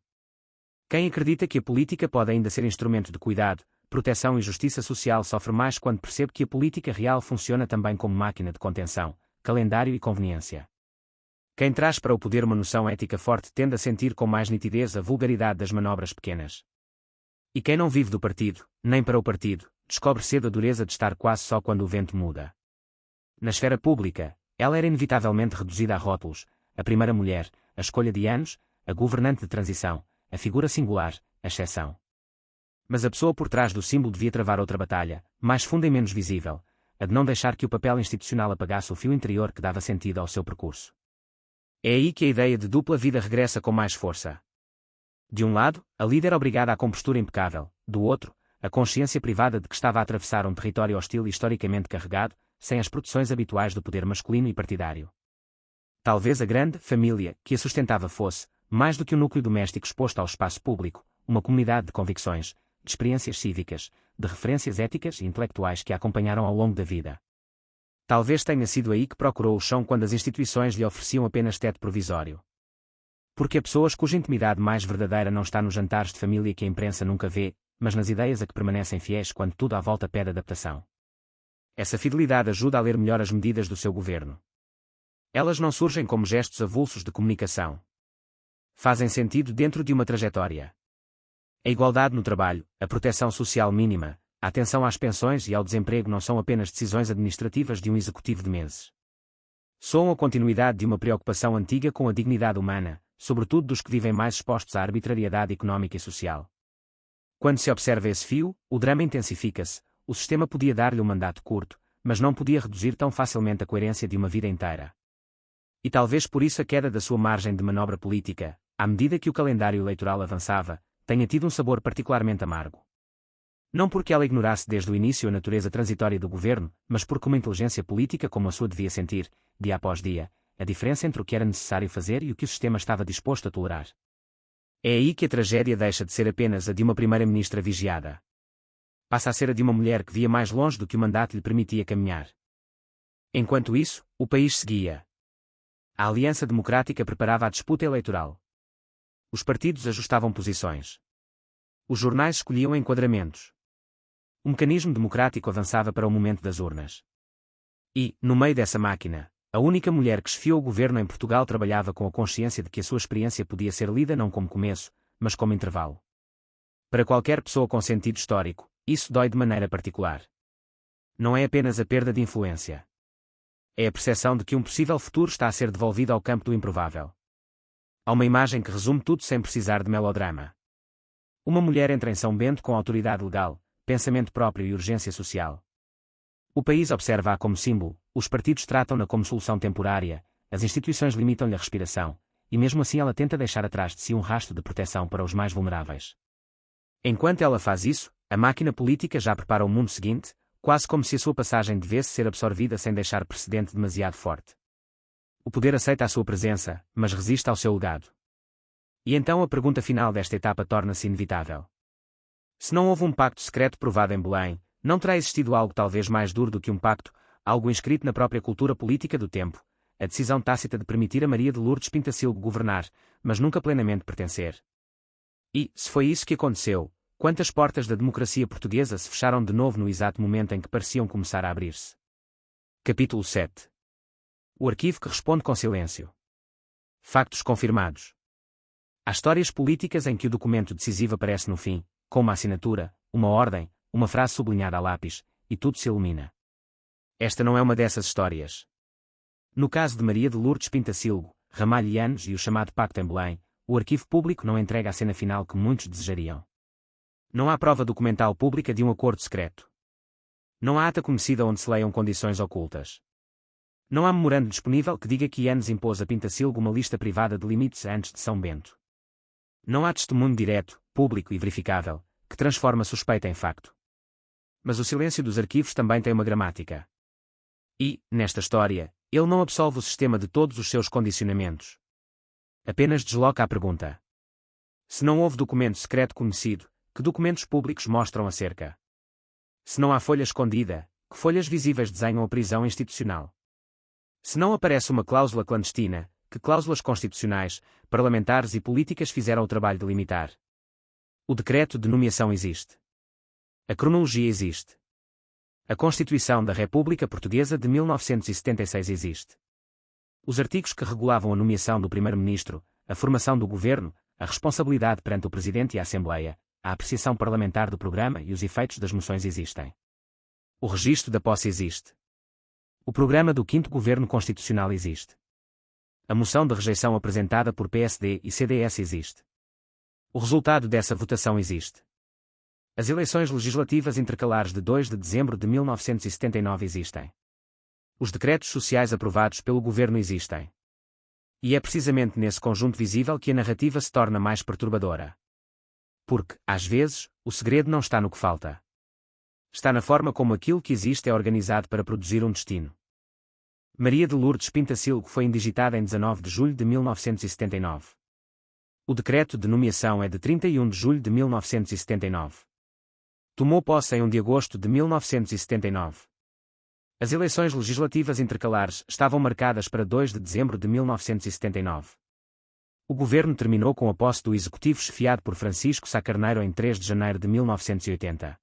Quem acredita que a política pode ainda ser instrumento de cuidado, proteção e justiça social sofre mais quando percebe que a política real funciona também como máquina de contenção, calendário e conveniência. Quem traz para o poder uma noção ética forte tende a sentir com mais nitidez a vulgaridade das manobras pequenas. E quem não vive do partido, nem para o partido, descobre cedo a dureza de estar quase só quando o vento muda. Na esfera pública, ela era inevitavelmente reduzida a rótulos, a primeira mulher, a escolha de anos, a governante de transição, a figura singular, a exceção. Mas a pessoa por trás do símbolo devia travar outra batalha, mais funda e menos visível, a de não deixar que o papel institucional apagasse o fio interior que dava sentido ao seu percurso. É aí que a ideia de dupla vida regressa com mais força. De um lado, a líder obrigada à compostura impecável, do outro, a consciência privada de que estava a atravessar um território hostil e historicamente carregado, sem as proteções habituais do poder masculino e partidário. Talvez a grande família que a sustentava fosse, Mais do que um núcleo doméstico exposto ao espaço público, uma comunidade de convicções, de experiências cívicas, de referências éticas e intelectuais que a acompanharam ao longo da vida. Talvez tenha sido aí que procurou o chão quando as instituições lhe ofereciam apenas teto provisório. Porque há pessoas cuja intimidade mais verdadeira não está nos jantares de família que a imprensa nunca vê, mas nas ideias a que permanecem fiéis quando tudo à volta pede adaptação. Essa fidelidade ajuda a ler melhor as medidas do seu governo. Elas não surgem como gestos avulsos de comunicação. Fazem sentido dentro de uma trajetória. A igualdade no trabalho, a proteção social mínima, a atenção às pensões e ao desemprego não são apenas decisões administrativas de um executivo de meses. Soam a continuidade de uma preocupação antiga com a dignidade humana, sobretudo dos que vivem mais expostos à arbitrariedade económica e social. Quando se observa esse fio, o drama intensifica-se. O sistema podia dar-lhe um mandato curto, mas não podia reduzir tão facilmente a coerência de uma vida inteira. E talvez por isso a queda da sua margem de manobra política, à medida que o calendário eleitoral avançava, tenha tido um sabor particularmente amargo. Não porque ela ignorasse desde o início a natureza transitória do governo, mas porque uma inteligência política como a sua devia sentir, dia após dia, a diferença entre o que era necessário fazer e o que o sistema estava disposto a tolerar. É aí que a tragédia deixa de ser apenas a de uma primeira-ministra vigiada. Passa a ser a de uma mulher que via mais longe do que o mandato lhe permitia caminhar. Enquanto isso, o país seguia. A Aliança Democrática preparava a disputa eleitoral. Os partidos ajustavam posições. Os jornais escolhiam enquadramentos. O mecanismo democrático avançava para o momento das urnas. E, no meio dessa máquina, a única mulher que esfiou o governo em Portugal trabalhava com a consciência de que a sua experiência podia ser lida não como começo, mas como intervalo. Para qualquer pessoa com sentido histórico, isso dói de maneira particular. Não é apenas a perda de influência. É a percepção de que um possível futuro está a ser devolvido ao campo do improvável. Há uma imagem que resume tudo sem precisar de melodrama. Uma mulher entra em São Bento com autoridade legal, pensamento próprio e urgência social. O país observa-a como símbolo, os partidos tratam-na como solução temporária, as instituições limitam-lhe a respiração, e mesmo assim ela tenta deixar atrás de si um rastro de proteção para os mais vulneráveis. Enquanto ela faz isso, a máquina política já prepara o mundo seguinte, quase como se a sua passagem devesse ser absorvida sem deixar precedente demasiado forte. O poder aceita a sua presença, mas resiste ao seu legado. E então a pergunta final desta etapa torna-se inevitável. Se não houve um pacto secreto provado em Belém, não terá existido algo talvez mais duro do que um pacto, algo inscrito na própria cultura política do tempo, a decisão tácita de permitir a Maria de Lourdes Pintacilgo governar, mas nunca plenamente pertencer. E, se foi isso que aconteceu, quantas portas da democracia portuguesa se fecharam de novo no exato momento em que pareciam começar a abrir-se? Capítulo 7. O arquivo que responde com silêncio. Factos confirmados. Há histórias políticas em que o documento decisivo aparece no fim, com uma assinatura, uma ordem, uma frase sublinhada a lápis, e tudo se ilumina. Esta não é uma dessas histórias. No caso de Maria de Lourdes Pintacilgo, Ramalho e Anos e o chamado Pacto em Belém, o arquivo público não entrega a cena final que muitos desejariam. Não há prova documental pública de um acordo secreto. Não há ata conhecida onde se leiam condições ocultas. Não há memorando disponível que diga que Anos impôs a Pintacilgo uma lista privada de limites antes de São Bento. Não há testemunho direto, público e verificável, que transforma suspeita em facto. Mas o silêncio dos arquivos também tem uma gramática. E, nesta história, ele não absolve o sistema de todos os seus condicionamentos. Apenas desloca a pergunta. Se não houve documento secreto conhecido, que documentos públicos mostram acerca? Se não há folha escondida, que folhas visíveis desenham a prisão institucional? Se não aparece uma cláusula clandestina, que cláusulas constitucionais, parlamentares e políticas fizeram o trabalho de limitar? O decreto de nomeação existe. A cronologia existe. A Constituição da República Portuguesa de 1976 existe. Os artigos que regulavam a nomeação do Primeiro-Ministro, a formação do Governo, a responsabilidade perante o Presidente e a Assembleia, a apreciação parlamentar do programa e os efeitos das moções existem. O registro da posse existe. O programa do 5º Governo Constitucional existe. A moção de rejeição apresentada por PSD e CDS existe. O resultado dessa votação existe. As eleições legislativas intercalares de 2 de dezembro de 1979 existem. Os decretos sociais aprovados pelo governo existem. E é precisamente nesse conjunto visível que a narrativa se torna mais perturbadora. Porque, às vezes, o segredo não está no que falta. Está na forma como aquilo que existe é organizado para produzir um destino. Maria de Lourdes Pintacilgo foi indigitada em 19 de julho de 1979. O decreto de nomeação é de 31 de julho de 1979. Tomou posse em 1 de agosto de 1979. As eleições legislativas intercalares estavam marcadas para 2 de dezembro de 1979. O governo terminou com a posse do executivo chefiado por Francisco Sá Carneiro em 3 de janeiro de 1980.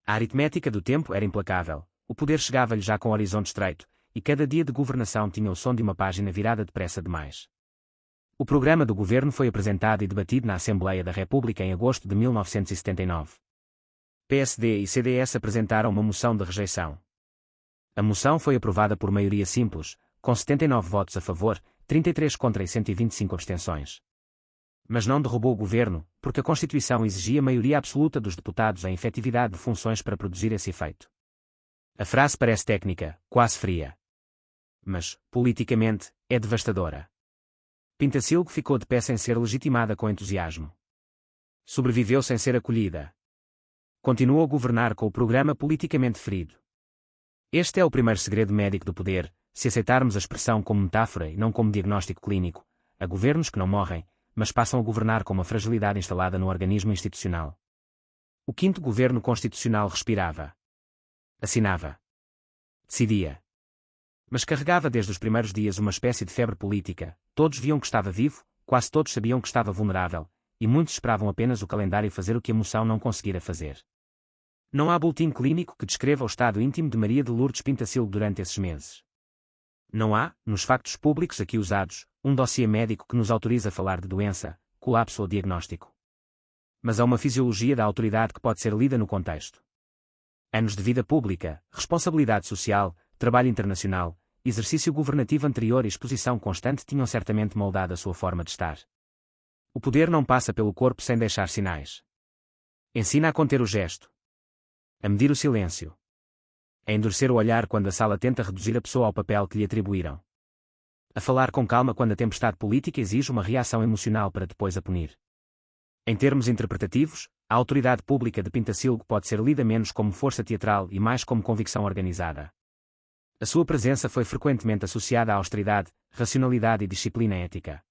A aritmética do tempo era implacável, o poder chegava-lhe já com o horizonte estreito, e cada dia de governação tinha o som de uma página virada depressa demais. O programa do governo foi apresentado e debatido na Assembleia da República em agosto de 1979. PSD e CDS apresentaram uma moção de rejeição. A moção foi aprovada por maioria simples, com 79 votos a favor, 33 contra e 125 abstenções. Mas não derrubou o governo, porque a Constituição exigia maioria absoluta dos deputados em efetividade de funções para produzir esse efeito. A frase parece técnica, quase fria. Mas, politicamente, é devastadora. Pintacilgo ficou de pé sem ser legitimada com entusiasmo. Sobreviveu sem ser acolhida. Continuou a governar com o programa politicamente ferido. Este é o primeiro segredo médico do poder, se aceitarmos a expressão como metáfora e não como diagnóstico clínico. Há governos que não morrem, mas passam a governar com uma fragilidade instalada no organismo institucional. O quinto governo constitucional respirava. Assinava. Decidia. Mas carregava desde os primeiros dias uma espécie de febre política, todos viam que estava vivo, quase todos sabiam que estava vulnerável, e muitos esperavam apenas o calendário fazer o que a moção não conseguira fazer. Não há boletim clínico que descreva o estado íntimo de Maria de Lourdes Pintacilgo durante esses meses. Não há, nos factos públicos aqui usados, um dossiê médico que nos autorize a falar de doença, colapso ou diagnóstico. Mas há uma fisiologia da autoridade que pode ser lida no contexto. Anos de vida pública, responsabilidade social, trabalho internacional, exercício governativo anterior e exposição constante tinham certamente moldado a sua forma de estar. O poder não passa pelo corpo sem deixar sinais. Ensina a conter o gesto. A medir o silêncio. A endurecer o olhar quando a sala tenta reduzir a pessoa ao papel que lhe atribuíram. A falar com calma quando a tempestade política exige uma reação emocional para depois a punir. Em termos interpretativos, a autoridade pública de Pintacilgo pode ser lida menos como força teatral e mais como convicção organizada. A sua presença foi frequentemente associada à austeridade, racionalidade e disciplina ética.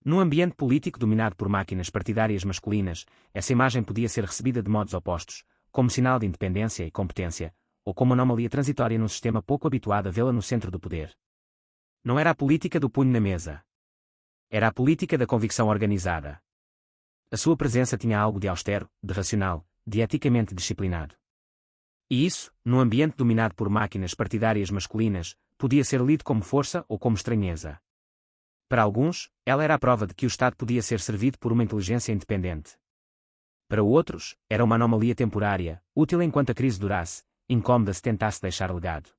Num ambiente político dominado por máquinas partidárias masculinas, essa imagem podia ser recebida de modos opostos, como sinal de independência e competência, ou como anomalia transitória num sistema pouco habituado a vê-la no centro do poder. Não era a política do punho na mesa. Era a política da convicção organizada. A sua presença tinha algo de austero, de racional, de eticamente disciplinado. E isso, num ambiente dominado por máquinas partidárias masculinas, podia ser lido como força ou como estranheza. Para alguns, ela era a prova de que o Estado podia ser servido por uma inteligência independente. Para outros, era uma anomalia temporária, útil enquanto a crise durasse, incômoda se tentasse deixar legado.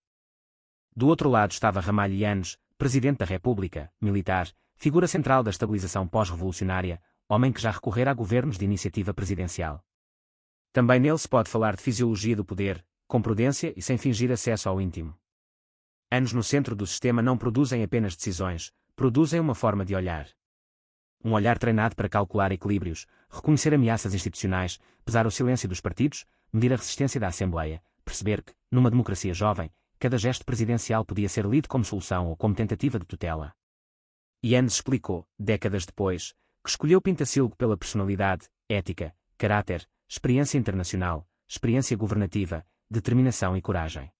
Do outro lado estava Ramalho Eanes, Presidente da República, militar, figura central da estabilização pós-revolucionária, homem que já recorrera a governos de iniciativa presidencial. Também nele se pode falar de fisiologia do poder, com prudência e sem fingir acesso ao íntimo. Anos no centro do sistema não produzem apenas decisões, produzem uma forma de olhar. Um olhar treinado para calcular equilíbrios, reconhecer ameaças institucionais, pesar o silêncio dos partidos, medir a resistência da Assembleia, perceber que, numa democracia jovem, cada gesto presidencial podia ser lido como solução ou como tentativa de tutela. Eanes explicou, décadas depois, que escolheu Pintacilgo pela personalidade, ética, caráter, experiência internacional, experiência governativa, determinação e coragem.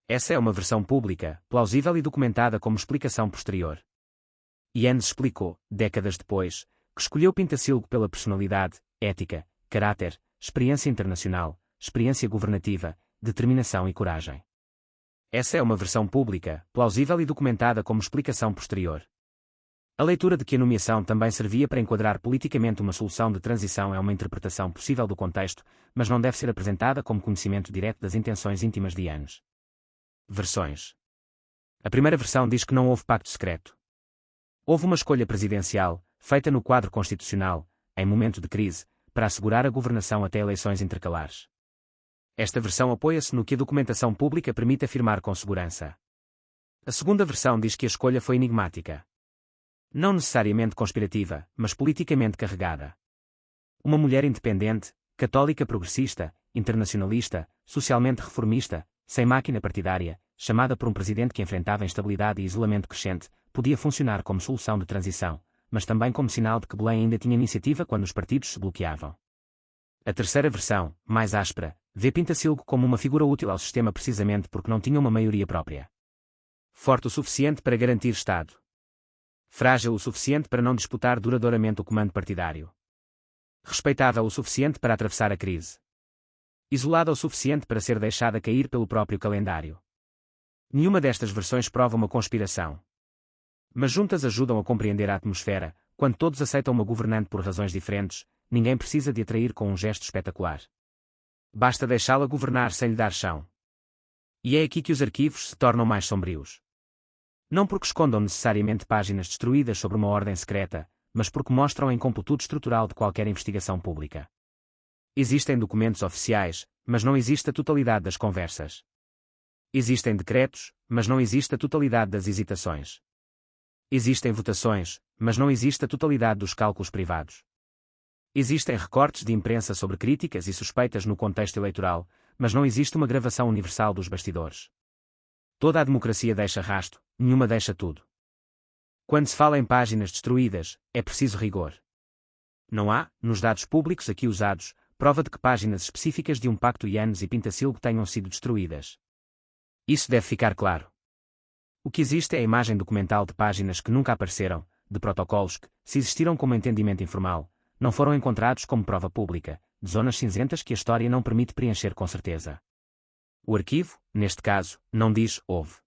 Essa é uma versão pública, plausível e documentada como explicação posterior. Eanes explicou, décadas depois, que escolheu Pintacilgo pela personalidade, ética, caráter, experiência internacional, experiência governativa, determinação e coragem. Essa é uma versão pública, plausível e documentada como explicação posterior. A leitura de que a nomeação também servia para enquadrar politicamente uma solução de transição é uma interpretação possível do contexto, mas não deve ser apresentada como conhecimento direto das intenções íntimas de Eanes. Versões. A primeira versão diz que não houve pacto secreto. Houve uma escolha presidencial, feita no quadro constitucional, em momento de crise, para assegurar a governação até eleições intercalares. Esta versão apoia-se no que a documentação pública permite afirmar com segurança. A segunda versão diz que a escolha foi enigmática. Não necessariamente conspirativa, mas politicamente carregada. Uma mulher independente, católica progressista, internacionalista, socialmente reformista, sem máquina partidária, chamada por um presidente que enfrentava instabilidade e isolamento crescente, podia funcionar como solução de transição, mas também como sinal de que Belém ainda tinha iniciativa quando os partidos se bloqueavam. A terceira versão, mais áspera, vê Pintacilgo como uma figura útil ao sistema precisamente porque não tinha uma maioria própria. Forte o suficiente para garantir Estado. Frágil o suficiente para não disputar duradouramente o comando partidário. Respeitável o suficiente para atravessar a crise. Isolada o suficiente para ser deixada cair pelo próprio calendário. Nenhuma destas versões prova uma conspiração. Mas juntas ajudam a compreender a atmosfera. Quando todos aceitam uma governante por razões diferentes, ninguém precisa de atrair com um gesto espetacular. Basta deixá-la governar sem lhe dar chão. E é aqui que os arquivos se tornam mais sombrios. Não porque escondam necessariamente páginas destruídas sobre uma ordem secreta, mas porque mostram a incompletude estrutural de qualquer investigação pública. Existem documentos oficiais, mas não existe a totalidade das conversas. Existem decretos, mas não existe a totalidade das hesitações. Existem votações, mas não existe a totalidade dos cálculos privados. Existem recortes de imprensa sobre críticas e suspeitas no contexto eleitoral, mas não existe uma gravação universal dos bastidores. Toda a democracia deixa rastro, nenhuma deixa tudo. Quando se fala em páginas destruídas, é preciso rigor. Não há, nos dados públicos aqui usados, prova de que páginas específicas de um pacto Yanes e Pintacilgo tenham sido destruídas. Isso deve ficar claro. O que existe é a imagem documental de páginas que nunca apareceram, de protocolos que, se existiram como entendimento informal, não foram encontrados como prova pública, de zonas cinzentas que a história não permite preencher com certeza. O arquivo, neste caso, não diz houve.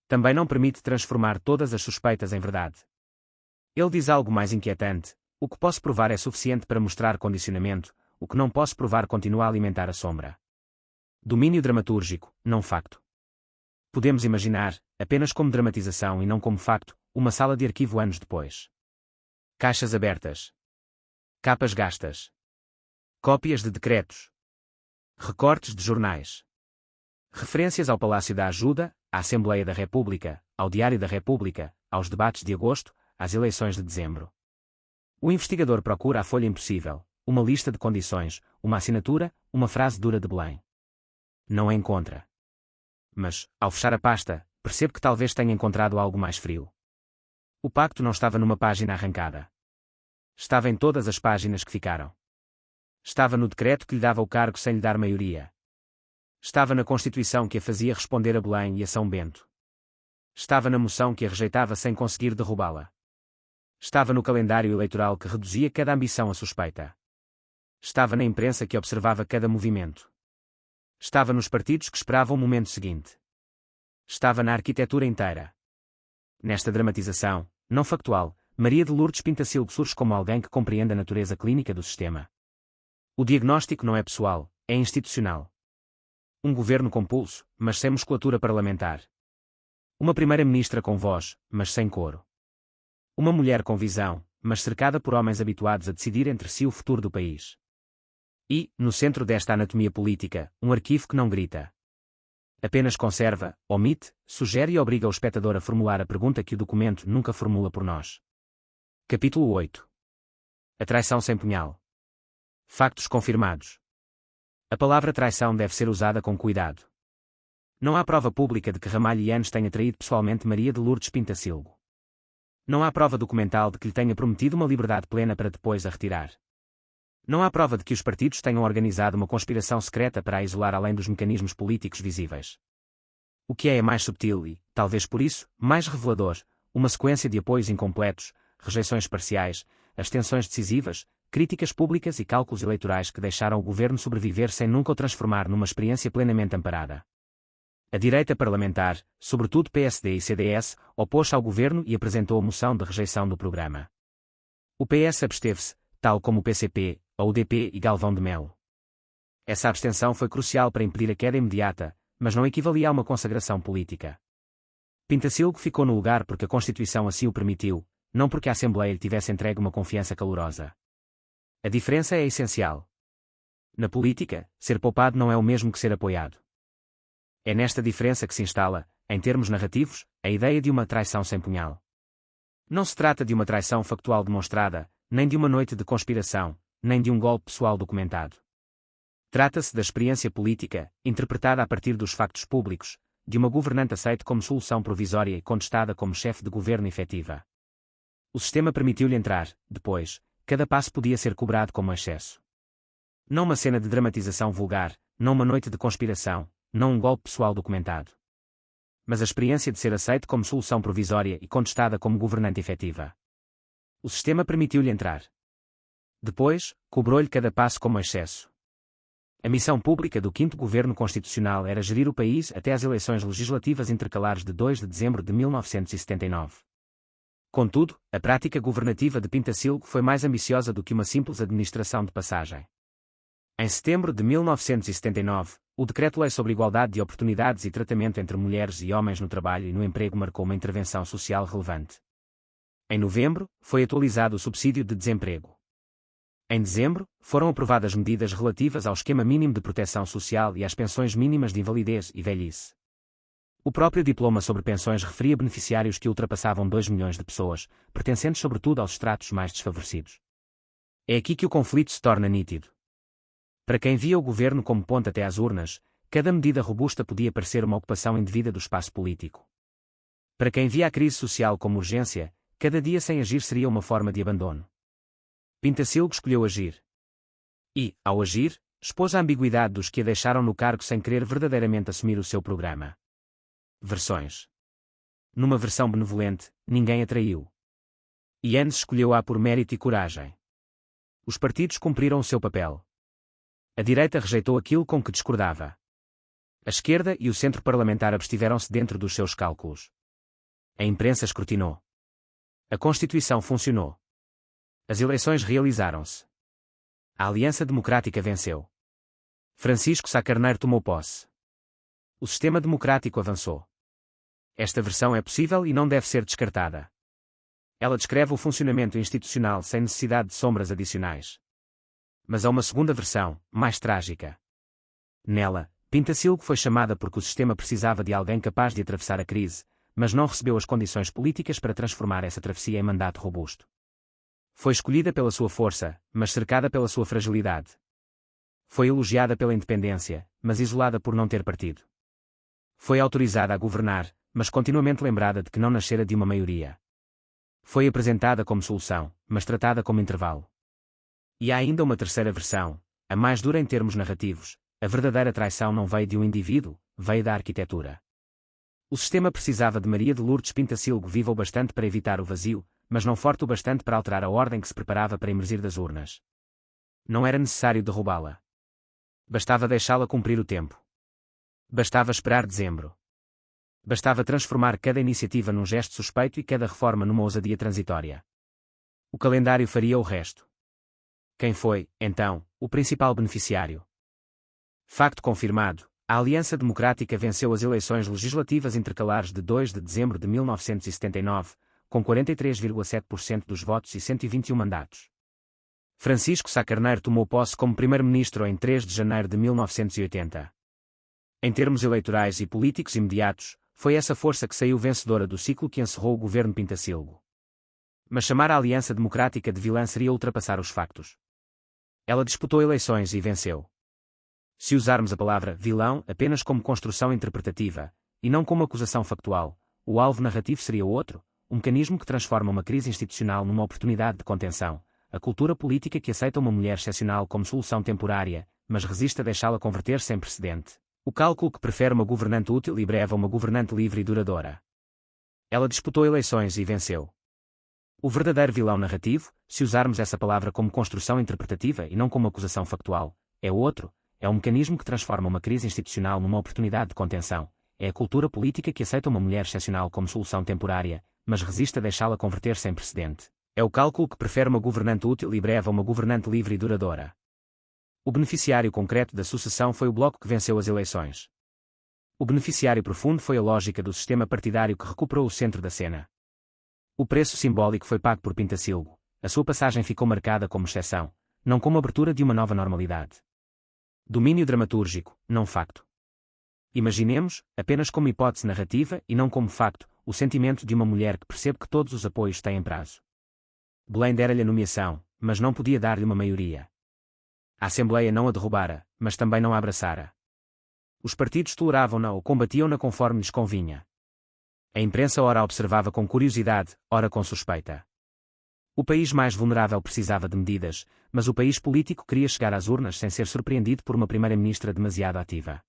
Também não permite transformar todas as suspeitas em verdade. Ele diz algo mais inquietante: o que posso provar é suficiente para mostrar condicionamento, o que não posso provar continua a alimentar a sombra. Domínio dramatúrgico, não facto. Podemos imaginar, apenas como dramatização e não como facto, uma sala de arquivo anos depois. Caixas abertas. Capas gastas. Cópias de decretos. Recortes de jornais. Referências ao Palácio da Ajuda, à Assembleia da República, ao Diário da República, aos debates de agosto, às eleições de dezembro. O investigador procura a folha impossível, uma lista de condições, uma assinatura, uma frase dura de Belém. Não a encontra. Mas, ao fechar a pasta, percebe que talvez tenha encontrado algo mais frio. O pacto não estava numa página arrancada. Estava em todas as páginas que ficaram. Estava no decreto que lhe dava o cargo sem lhe dar maioria. Estava na Constituição que a fazia responder a Belém e a São Bento. Estava na moção que a rejeitava sem conseguir derrubá-la. Estava no calendário eleitoral que reduzia cada ambição a suspeita. Estava na imprensa que observava cada movimento. Estava nos partidos que esperavam o momento seguinte. Estava na arquitetura inteira. Nesta dramatização, não factual, Maria de Lourdes Pintacilgo surge como alguém que compreende a natureza clínica do sistema. O diagnóstico não é pessoal, é institucional. Um governo com pulso, mas sem musculatura parlamentar. Uma primeira-ministra com voz, mas sem coro. Uma mulher com visão, mas cercada por homens habituados a decidir entre si o futuro do país. E, no centro desta anatomia política, um arquivo que não grita. Apenas conserva, omite, sugere e obriga o espectador a formular a pergunta que o documento nunca formula por nós. Capítulo 8. A traição sem punhal. Factos confirmados. A palavra traição deve ser usada com cuidado. Não há prova pública de que Ramalho Yanes tenha traído pessoalmente Maria de Lourdes Pintacilgo. Não há prova documental de que lhe tenha prometido uma liberdade plena para depois a retirar. Não há prova de que os partidos tenham organizado uma conspiração secreta para a isolar além dos mecanismos políticos visíveis. O que é mais subtil e, talvez por isso, mais revelador, uma sequência de apoios incompletos, rejeições parciais, abstenções decisivas, críticas públicas e cálculos eleitorais que deixaram o governo sobreviver sem nunca o transformar numa experiência plenamente amparada. A direita parlamentar, sobretudo PSD e CDS, opôs-se ao governo e apresentou a moção de rejeição do programa. O PS absteve-se, tal como o PCP, a UDP e Galvão de Melo. Essa abstenção foi crucial para impedir a queda imediata, mas não equivalia a uma consagração política. Pintacilgo ficou no lugar porque a Constituição assim o permitiu, não porque a Assembleia lhe tivesse entregue uma confiança calorosa. A diferença é essencial. Na política, ser poupado não é o mesmo que ser apoiado. É nesta diferença que se instala, em termos narrativos, a ideia de uma traição sem punhal. Não se trata de uma traição factual demonstrada, nem de uma noite de conspiração, nem de um golpe pessoal documentado. Trata-se da experiência política, interpretada a partir dos factos públicos, de uma governante aceite como solução provisória e contestada como chefe de governo efetiva. O sistema permitiu-lhe entrar, depois, cada passo podia ser cobrado como excesso. Não uma cena de dramatização vulgar, não uma noite de conspiração, não um golpe pessoal documentado. Mas a experiência de ser aceito como solução provisória e contestada como governante efetiva. O sistema permitiu-lhe entrar. Depois, cobrou-lhe cada passo como excesso. A missão pública do 5º Governo Constitucional era gerir o país até às eleições legislativas intercalares de 2 de dezembro de 1979. Contudo, a prática governativa de Pintacilgo foi mais ambiciosa do que uma simples administração de passagem. Em setembro de 1979, o Decreto-Lei sobre Igualdade de Oportunidades e Tratamento entre Mulheres e Homens no Trabalho e no Emprego marcou uma intervenção social relevante. Em novembro, foi atualizado o subsídio de desemprego. Em dezembro, foram aprovadas medidas relativas ao esquema mínimo de proteção social e às pensões mínimas de invalidez e velhice. O próprio diploma sobre pensões referia beneficiários que ultrapassavam 2 milhões de pessoas, pertencentes sobretudo aos estratos mais desfavorecidos. É aqui que o conflito se torna nítido. Para quem via o governo como ponte até às urnas, cada medida robusta podia parecer uma ocupação indevida do espaço político. Para quem via a crise social como urgência, cada dia sem agir seria uma forma de abandono. Pintacilgo escolheu agir. E, ao agir, expôs a ambiguidade dos que a deixaram no cargo sem querer verdadeiramente assumir o seu programa. Versões. Numa versão benevolente, ninguém a traiu. Eanes escolheu-a por mérito e coragem. Os partidos cumpriram o seu papel. A direita rejeitou aquilo com que discordava. A esquerda e o centro parlamentar abstiveram-se dentro dos seus cálculos. A imprensa escrutinou. A Constituição funcionou. As eleições realizaram-se. A Aliança Democrática venceu. Francisco Sá Carneiro tomou posse. O sistema democrático avançou. Esta versão é possível e não deve ser descartada. Ela descreve o funcionamento institucional sem necessidade de sombras adicionais. Mas há uma segunda versão, mais trágica. Nela, Pintacilgo foi chamada porque o sistema precisava de alguém capaz de atravessar a crise, mas não recebeu as condições políticas para transformar essa travessia em mandato robusto. Foi escolhida pela sua força, mas cercada pela sua fragilidade. Foi elogiada pela independência, mas isolada por não ter partido. Foi autorizada a governar, mas continuamente lembrada de que não nascera de uma maioria. Foi apresentada como solução, mas tratada como intervalo. E há ainda uma terceira versão, a mais dura em termos narrativos: a verdadeira traição não veio de um indivíduo, veio da arquitetura. O sistema precisava de Maria de Lourdes Pintacilgo viva o bastante para evitar o vazio, mas não forte o bastante para alterar a ordem que se preparava para emergir das urnas. Não era necessário derrubá-la. Bastava deixá-la cumprir o tempo. Bastava esperar dezembro. Bastava transformar cada iniciativa num gesto suspeito e cada reforma numa ousadia transitória. O calendário faria o resto. Quem foi, então, o principal beneficiário? Facto confirmado: a Aliança Democrática venceu as eleições legislativas intercalares de 2 de dezembro de 1979, com 43,7% dos votos e 121 mandatos. Francisco Sá Carneiro tomou posse como primeiro-ministro em 3 de janeiro de 1980. Em termos eleitorais e políticos imediatos, foi essa força que saiu vencedora do ciclo que encerrou o governo Pintacilgo. Mas chamar a Aliança Democrática de vilã seria ultrapassar os factos. Ela disputou eleições e venceu. Se usarmos a palavra vilão apenas como construção interpretativa, e não como acusação factual, o alvo narrativo seria outro: um mecanismo que transforma uma crise institucional numa oportunidade de contenção, a cultura política que aceita uma mulher excepcional como solução temporária, mas resiste a deixá-la converter-se em precedente, o cálculo que prefere uma governante útil e breve a uma governante livre e duradoura. Ela disputou eleições e venceu. O verdadeiro vilão narrativo, se usarmos essa palavra como construção interpretativa e não como acusação factual, é outro: é um mecanismo que transforma uma crise institucional numa oportunidade de contenção, é a cultura política que aceita uma mulher excepcional como solução temporária, mas resiste a deixá-la converter-se em precedente. É o cálculo que prefere uma governante útil e breve a uma governante livre e duradoura. O beneficiário concreto da sucessão foi o Bloco que venceu as eleições. O beneficiário profundo foi a lógica do sistema partidário que recuperou o centro da cena. O preço simbólico foi pago por Pintacilgo, a sua passagem ficou marcada como exceção, não como abertura de uma nova normalidade. Domínio dramatúrgico, não facto. Imaginemos, apenas como hipótese narrativa e não como facto, o sentimento de uma mulher que percebe que todos os apoios têm prazo. Belém dera-lhe a nomeação, mas não podia dar-lhe uma maioria. A Assembleia não a derrubara, mas também não a abraçara. Os partidos toleravam-na ou combatiam-na conforme lhes convinha. A imprensa ora a observava com curiosidade, ora com suspeita. O país mais vulnerável precisava de medidas, mas o país político queria chegar às urnas sem ser surpreendido por uma primeira-ministra demasiado ativa.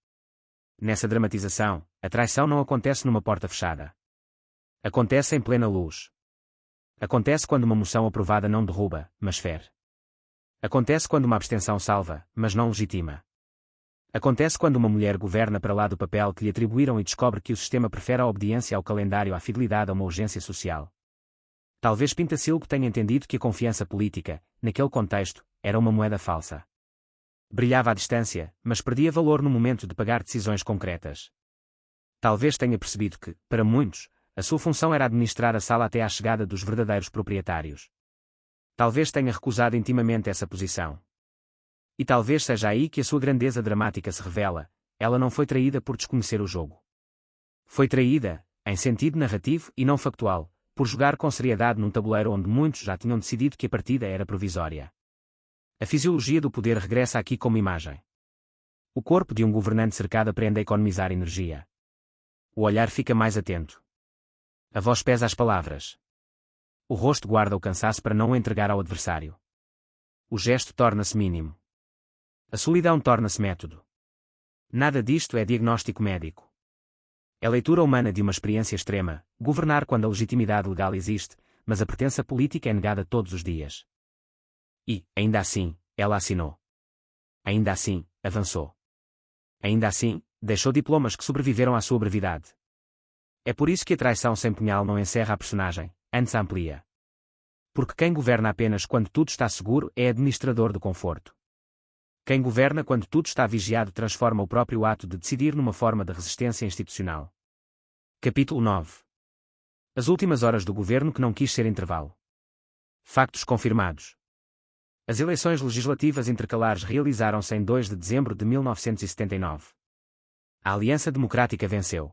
Nessa dramatização, a traição não acontece numa porta fechada. Acontece em plena luz. Acontece quando uma moção aprovada não derruba, mas fere. Acontece quando uma abstenção salva, mas não legitima. Acontece quando uma mulher governa para lá do papel que lhe atribuíram e descobre que o sistema prefere a obediência ao calendário à fidelidade a uma urgência social. Talvez Pintacilgo tenha entendido que a confiança política, naquele contexto, era uma moeda falsa. Brilhava à distância, mas perdia valor no momento de pagar decisões concretas. Talvez tenha percebido que, para muitos, a sua função era administrar a sala até à chegada dos verdadeiros proprietários. Talvez tenha recusado intimamente essa posição. E talvez seja aí que a sua grandeza dramática se revela. Ela não foi traída por desconhecer o jogo. Foi traída, em sentido narrativo e não factual, por jogar com seriedade num tabuleiro onde muitos já tinham decidido que a partida era provisória. A fisiologia do poder regressa aqui como imagem. O corpo de um governante cercado aprende a economizar energia. O olhar fica mais atento. A voz pesa as palavras. O rosto guarda o cansaço para não o entregar ao adversário. O gesto torna-se mínimo. A solidão torna-se método. Nada disto é diagnóstico médico. É leitura humana de uma experiência extrema, governar quando a legitimidade legal existe, mas a pertença política é negada todos os dias. E, ainda assim, ela assinou. Ainda assim, avançou. Ainda assim, deixou diplomas que sobreviveram à sua brevidade. É por isso que a traição sem punhal não encerra a personagem, antes a amplia. Porque quem governa apenas quando tudo está seguro é administrador do conforto. Quem governa quando tudo está vigiado transforma o próprio ato de decidir numa forma de resistência institucional. Capítulo 9. As últimas horas do governo que não quis ser intervalo. Factos confirmados. As eleições legislativas intercalares realizaram-se em 2 de dezembro de 1979. A Aliança Democrática venceu.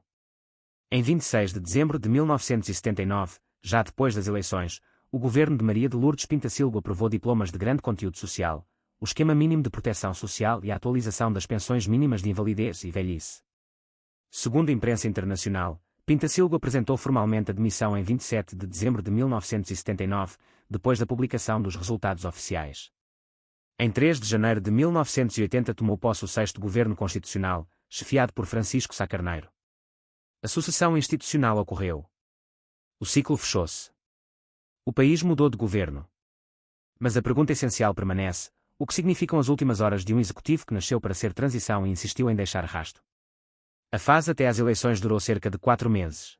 Em 26 de dezembro de 1979, já depois das eleições, o governo de Maria de Lourdes Pintacilgo aprovou diplomas de grande conteúdo social, o esquema mínimo de proteção social e a atualização das pensões mínimas de invalidez e velhice. Segundo a imprensa internacional, Pintacilgo apresentou formalmente a demissão em 27 de dezembro de 1979, depois da publicação dos resultados oficiais. Em 3 de janeiro de 1980 tomou posse o 6º governo constitucional, chefiado por Francisco Sá Carneiro. A sucessão institucional ocorreu. O ciclo fechou-se. O país mudou de governo. Mas a pergunta essencial permanece: o que significam as últimas horas de um executivo que nasceu para ser transição e insistiu em deixar rasto? A fase até às eleições durou cerca de 4 meses.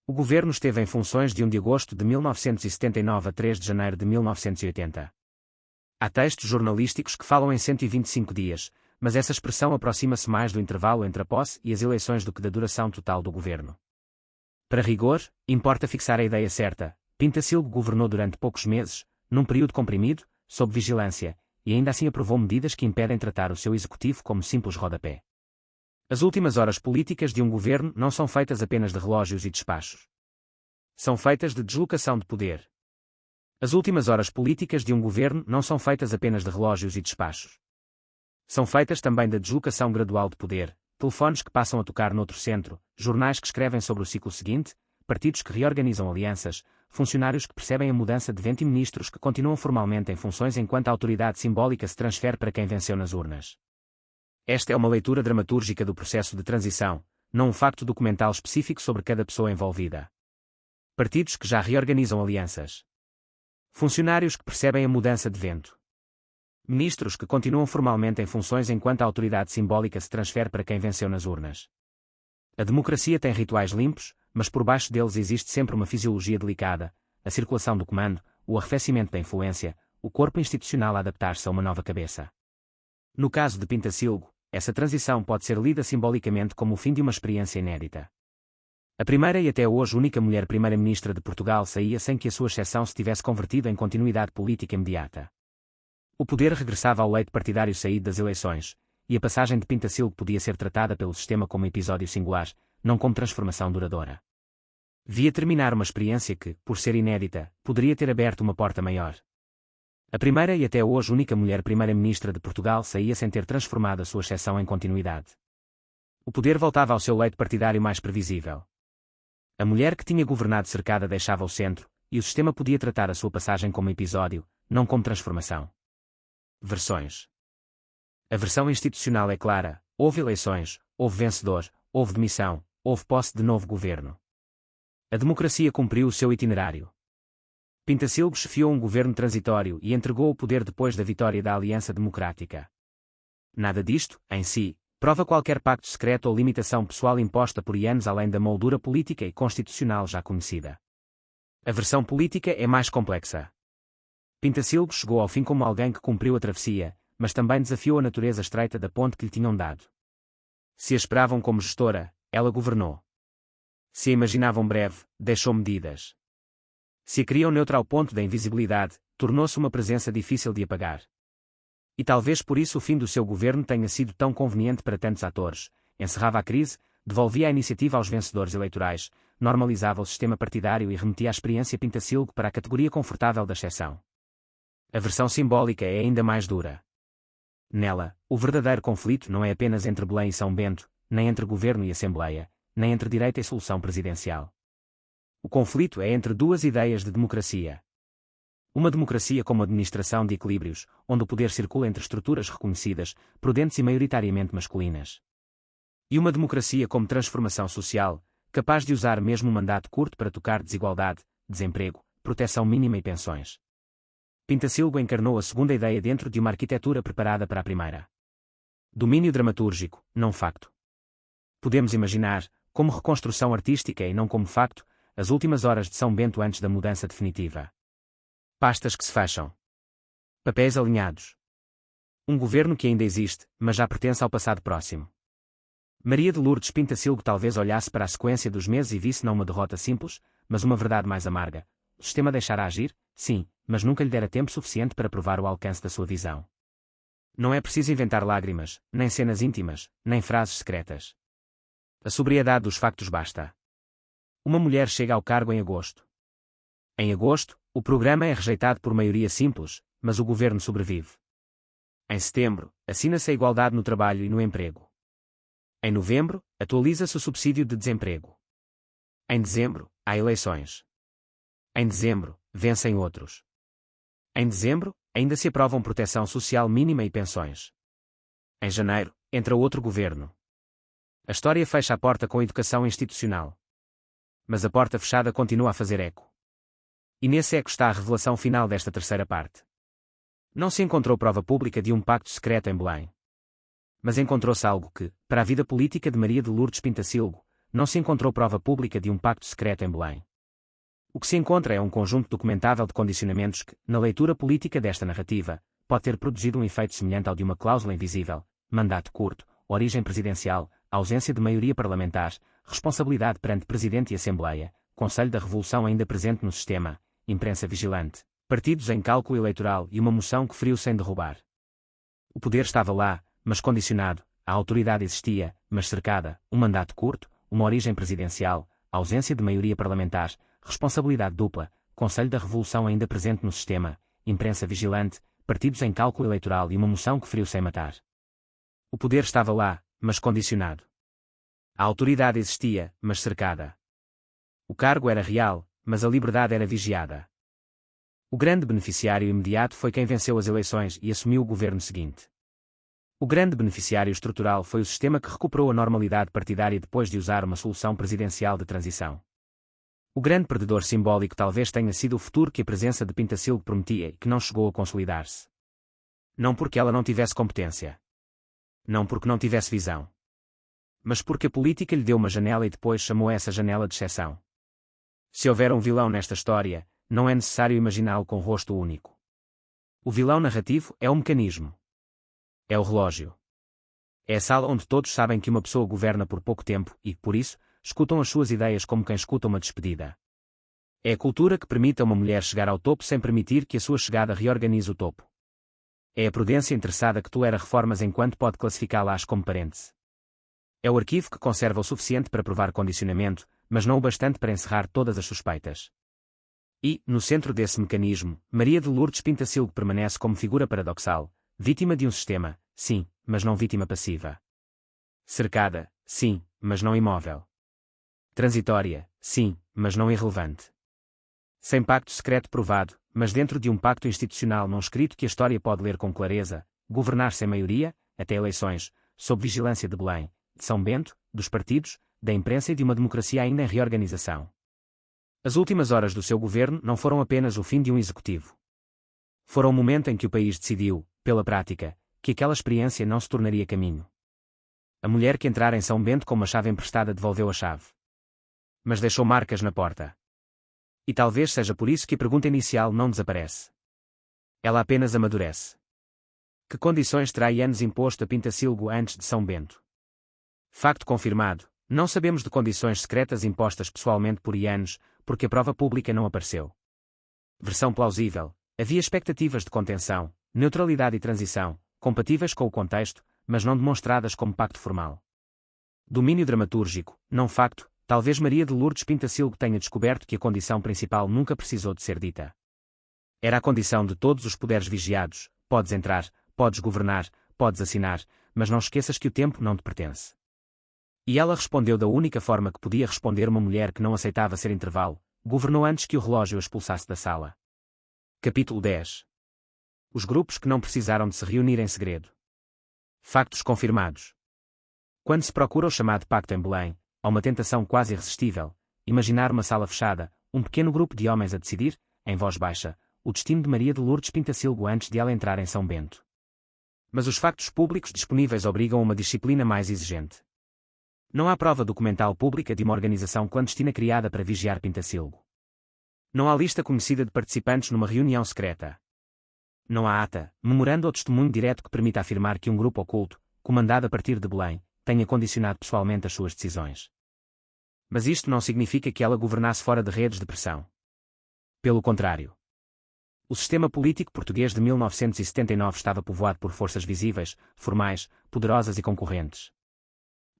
O governo esteve em funções de 1 de agosto de 1979 a 3 de janeiro de 1980. Há textos jornalísticos que falam em 125 dias, mas essa expressão aproxima-se mais do intervalo entre a posse e as eleições do que da duração total do governo. Para rigor, importa fixar a ideia certa: Pintacilgo governou durante poucos meses, num período comprimido, sob vigilância, e ainda assim aprovou medidas que impedem tratar o seu executivo como simples rodapé. As últimas horas políticas de um governo não são feitas apenas de relógios e despachos. São feitas de deslocação de poder. As últimas horas políticas de um governo não são feitas apenas de relógios e despachos. São feitas também da deslocação gradual de poder, telefones que passam a tocar noutro centro, jornais que escrevem sobre o ciclo seguinte, partidos que reorganizam alianças, funcionários que percebem a mudança de vento e ministros que continuam formalmente em funções enquanto a autoridade simbólica se transfere para quem venceu nas urnas. Esta é uma leitura dramatúrgica do processo de transição, não um facto documental específico sobre cada pessoa envolvida. Partidos que já reorganizam alianças. Funcionários que percebem a mudança de vento. Ministros que continuam formalmente em funções enquanto a autoridade simbólica se transfere para quem venceu nas urnas. A democracia tem rituais limpos, mas por baixo deles existe sempre uma fisiologia delicada, a circulação do comando, o arrefecimento da influência, o corpo institucional a adaptar-se a uma nova cabeça. No caso de Pintacilgo, essa transição pode ser lida simbolicamente como o fim de uma experiência inédita. A primeira e até hoje única mulher primeira-ministra de Portugal saía sem que a sua exceção se tivesse convertido em continuidade política imediata. O poder regressava ao leito partidário saído das eleições, e a passagem de Pintacilgo podia ser tratada pelo sistema como episódio singular, não como transformação duradoura. Via terminar uma experiência que, por ser inédita, poderia ter aberto uma porta maior. A primeira e até hoje única mulher primeira-ministra de Portugal saía sem ter transformado a sua exceção em continuidade. O poder voltava ao seu leito partidário mais previsível. A mulher que tinha governado cercada deixava o centro, e o sistema podia tratar a sua passagem como episódio, não como transformação. Versões. A versão institucional é clara: houve eleições, houve vencedor, houve demissão, houve posse de novo governo. A democracia cumpriu o seu itinerário. Pintacilgo chefiou um governo transitório e entregou o poder depois da vitória da Aliança Democrática. Nada disto, em si, prova qualquer pacto secreto ou limitação pessoal imposta por Yanes além da moldura política e constitucional já conhecida. A versão política é mais complexa. Pintacilgo chegou ao fim como alguém que cumpriu a travessia, mas também desafiou a natureza estreita da ponte que lhe tinham dado. Se a esperavam como gestora, ela governou. Se a imaginavam breve, deixou medidas. Se a queriam neutra ao ponto da invisibilidade, tornou-se uma presença difícil de apagar. E talvez por isso o fim do seu governo tenha sido tão conveniente para tantos atores: encerrava a crise, devolvia a iniciativa aos vencedores eleitorais, normalizava o sistema partidário e remetia a experiência Pintacilgo para a categoria confortável da exceção. A versão simbólica é ainda mais dura. Nela, o verdadeiro conflito não é apenas entre Belém e São Bento, nem entre governo e Assembleia, nem entre direita e solução presidencial. O conflito é entre duas ideias de democracia. Uma democracia como administração de equilíbrios, onde o poder circula entre estruturas reconhecidas, prudentes e maioritariamente masculinas. E uma democracia como transformação social, capaz de usar mesmo um mandato curto para tocar desigualdade, desemprego, proteção mínima e pensões. Pintacilgo encarnou a segunda ideia dentro de uma arquitetura preparada para a primeira. Domínio dramatúrgico, não facto. Podemos imaginar, como reconstrução artística e não como facto, as últimas horas de São Bento antes da mudança definitiva. Pastas que se fecham. Papéis alinhados. Um governo que ainda existe, mas já pertence ao passado próximo. Maria de Lourdes Pintacilgo talvez olhasse para a sequência dos meses e visse não uma derrota simples, mas uma verdade mais amarga. O sistema deixará agir, sim, mas nunca lhe dera tempo suficiente para provar o alcance da sua visão. Não é preciso inventar lágrimas, nem cenas íntimas, nem frases secretas. A sobriedade dos factos basta. Uma mulher chega ao cargo em agosto. Em agosto, o programa é rejeitado por maioria simples, mas o governo sobrevive. Em setembro, assina-se a igualdade no trabalho e no emprego. Em novembro, atualiza-se o subsídio de desemprego. Em dezembro, há eleições. Em dezembro, vencem outros. Em dezembro, ainda se aprovam proteção social mínima e pensões. Em janeiro, entra outro governo. A história fecha a porta com a educação institucional. Mas a porta fechada continua a fazer eco. E nesse eco está a revelação final desta terceira parte. Não se encontrou prova pública de um pacto secreto em Belém. Mas encontrou-se algo que, para a vida política de Maria de Lourdes Pintacilgo, não se encontrou prova pública de um pacto secreto em Belém. O que se encontra é um conjunto documentável de condicionamentos que, na leitura política desta narrativa, pode ter produzido um efeito semelhante ao de uma cláusula invisível: mandato curto, origem presidencial, ausência de maioria parlamentar, responsabilidade perante Presidente e Assembleia, Conselho da Revolução ainda presente no sistema, imprensa vigilante, partidos em cálculo eleitoral e uma moção que feriu sem derrubar. O poder estava lá, mas condicionado, a autoridade existia, mas cercada, um mandato curto, uma origem presidencial, ausência de maioria parlamentar, responsabilidade dupla, Conselho da Revolução ainda presente no sistema, imprensa vigilante, partidos em cálculo eleitoral e uma moção que feriu sem matar. O poder estava lá, mas condicionado. A autoridade existia, mas cercada. O cargo era real, mas a liberdade era vigiada. O grande beneficiário imediato foi quem venceu as eleições e assumiu o governo seguinte. O grande beneficiário estrutural foi o sistema que recuperou a normalidade partidária depois de usar uma solução presidencial de transição. O grande perdedor simbólico talvez tenha sido o futuro que a presença de Pintacilgo prometia e que não chegou a consolidar-se. Não porque ela não tivesse competência. Não porque não tivesse visão. Mas porque a política lhe deu uma janela e depois chamou essa janela de exceção. Se houver um vilão nesta história, não é necessário imaginá-lo com rosto único. O vilão narrativo é o mecanismo. É o relógio. É a sala onde todos sabem que uma pessoa governa por pouco tempo e, por isso, escutam as suas ideias como quem escuta uma despedida. É a cultura que permite a uma mulher chegar ao topo sem permitir que a sua chegada reorganize o topo. É a prudência interessada que tolera reformas enquanto pode classificá-las como parêntese. É o arquivo que conserva o suficiente para provar condicionamento, mas não o bastante para encerrar todas as suspeitas. E, no centro desse mecanismo, Maria de Lourdes Pintacilgo permanece como figura paradoxal, vítima de um sistema, sim, mas não vítima passiva. Cercada, sim, mas não imóvel. Transitória, sim, mas não irrelevante. Sem pacto secreto provado, mas dentro de um pacto institucional não escrito que a história pode ler com clareza, governar sem maioria, até eleições, sob vigilância de Belém, de São Bento, dos partidos, da imprensa e de uma democracia ainda em reorganização. As últimas horas do seu governo não foram apenas o fim de um executivo. Foram o momento em que o país decidiu, pela prática, que aquela experiência não se tornaria caminho. A mulher que entrara em São Bento com uma chave emprestada devolveu a chave. Mas deixou marcas na porta. E talvez seja por isso que a pergunta inicial não desaparece. Ela apenas amadurece. Que condições terá Yanes imposto a Pintacilgo antes de São Bento? Facto confirmado, não sabemos de condições secretas impostas pessoalmente por Yanes, porque a prova pública não apareceu. Versão plausível, havia expectativas de contenção, neutralidade e transição, compatíveis com o contexto, mas não demonstradas como pacto formal. Domínio dramatúrgico, não facto, talvez Maria de Lourdes Pintacilgo tenha descoberto que a condição principal nunca precisou de ser dita. Era a condição de todos os poderes vigiados: podes entrar, podes governar, podes assinar, mas não esqueças que o tempo não te pertence. E ela respondeu da única forma que podia responder uma mulher que não aceitava ser intervalo: governou antes que o relógio a expulsasse da sala. Capítulo 10. Os grupos que não precisaram de se reunir em segredo. Factos confirmados. Quando se procura o chamado pacto em Belém, há uma tentação quase irresistível: imaginar uma sala fechada, um pequeno grupo de homens a decidir, em voz baixa, o destino de Maria de Lourdes Pintacilgo antes de ela entrar em São Bento. Mas os factos públicos disponíveis obrigam a uma disciplina mais exigente. Não há prova documental pública de uma organização clandestina criada para vigiar Pintacilgo. Não há lista conhecida de participantes numa reunião secreta. Não há ata, memorando ou testemunho direto que permita afirmar que um grupo oculto, comandado a partir de Belém, tenha condicionado pessoalmente as suas decisões. Mas isto não significa que ela governasse fora de redes de pressão. Pelo contrário. O sistema político português de 1979 estava povoado por forças visíveis, formais, poderosas e concorrentes.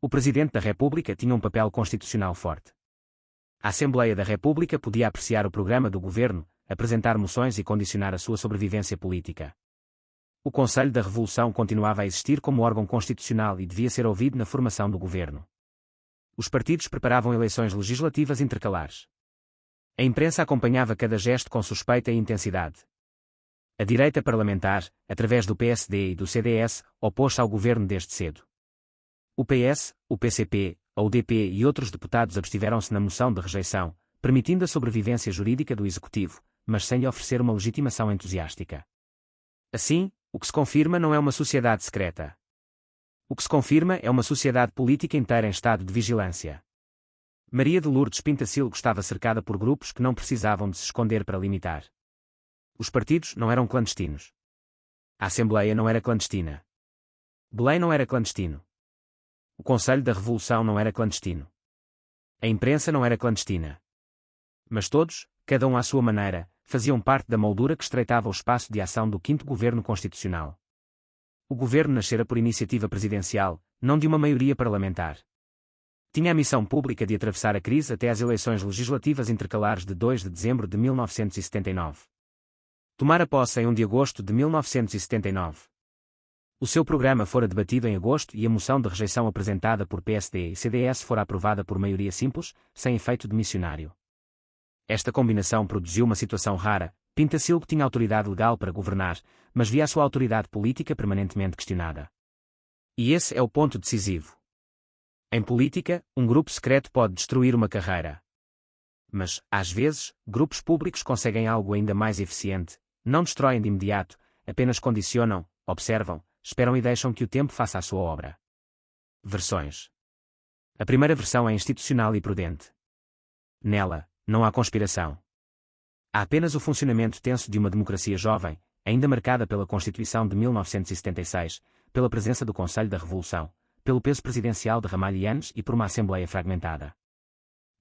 O Presidente da República tinha um papel constitucional forte. A Assembleia da República podia apreciar o programa do governo, apresentar moções e condicionar a sua sobrevivência política. O Conselho da Revolução continuava a existir como órgão constitucional e devia ser ouvido na formação do governo. Os partidos preparavam eleições legislativas intercalares. A imprensa acompanhava cada gesto com suspeita e intensidade. A direita parlamentar, através do PSD e do CDS, opôs-se ao governo desde cedo. O PS, o PCP, a UDP e outros deputados abstiveram-se na moção de rejeição, permitindo a sobrevivência jurídica do Executivo, mas sem lhe oferecer uma legitimação entusiástica. Assim, o que se confirma não é uma sociedade secreta. O que se confirma é uma sociedade política inteira em estado de vigilância. Maria de Lourdes Pintacilgo estava cercada por grupos que não precisavam de se esconder para limitar. Os partidos não eram clandestinos. A Assembleia não era clandestina. Belém não era clandestino. O Conselho da Revolução não era clandestino. A imprensa não era clandestina. Mas todos, cada um à sua maneira, faziam parte da moldura que estreitava o espaço de ação do quinto governo constitucional. O governo nascera por iniciativa presidencial, não de uma maioria parlamentar. Tinha a missão pública de atravessar a crise até às eleições legislativas intercalares de 2 de dezembro de 1979. Tomara posse em 1 de agosto de 1979. O seu programa fora debatido em agosto e a moção de rejeição apresentada por PSD e CDS fora aprovada por maioria simples, sem efeito demissionário. Esta combinação produziu uma situação rara: Pintacilgo tinha autoridade legal para governar, mas via a sua autoridade política permanentemente questionada. E esse é o ponto decisivo. Em política, um grupo secreto pode destruir uma carreira. Mas, às vezes, grupos públicos conseguem algo ainda mais eficiente: não destroem de imediato, apenas condicionam, observam, esperam e deixam que o tempo faça a sua obra. Versões. A primeira versão é institucional e prudente. Nela, não há conspiração. Há apenas o funcionamento tenso de uma democracia jovem, ainda marcada pela Constituição de 1976, pela presença do Conselho da Revolução, pelo peso presidencial de Ramalho Yanes e por uma Assembleia fragmentada.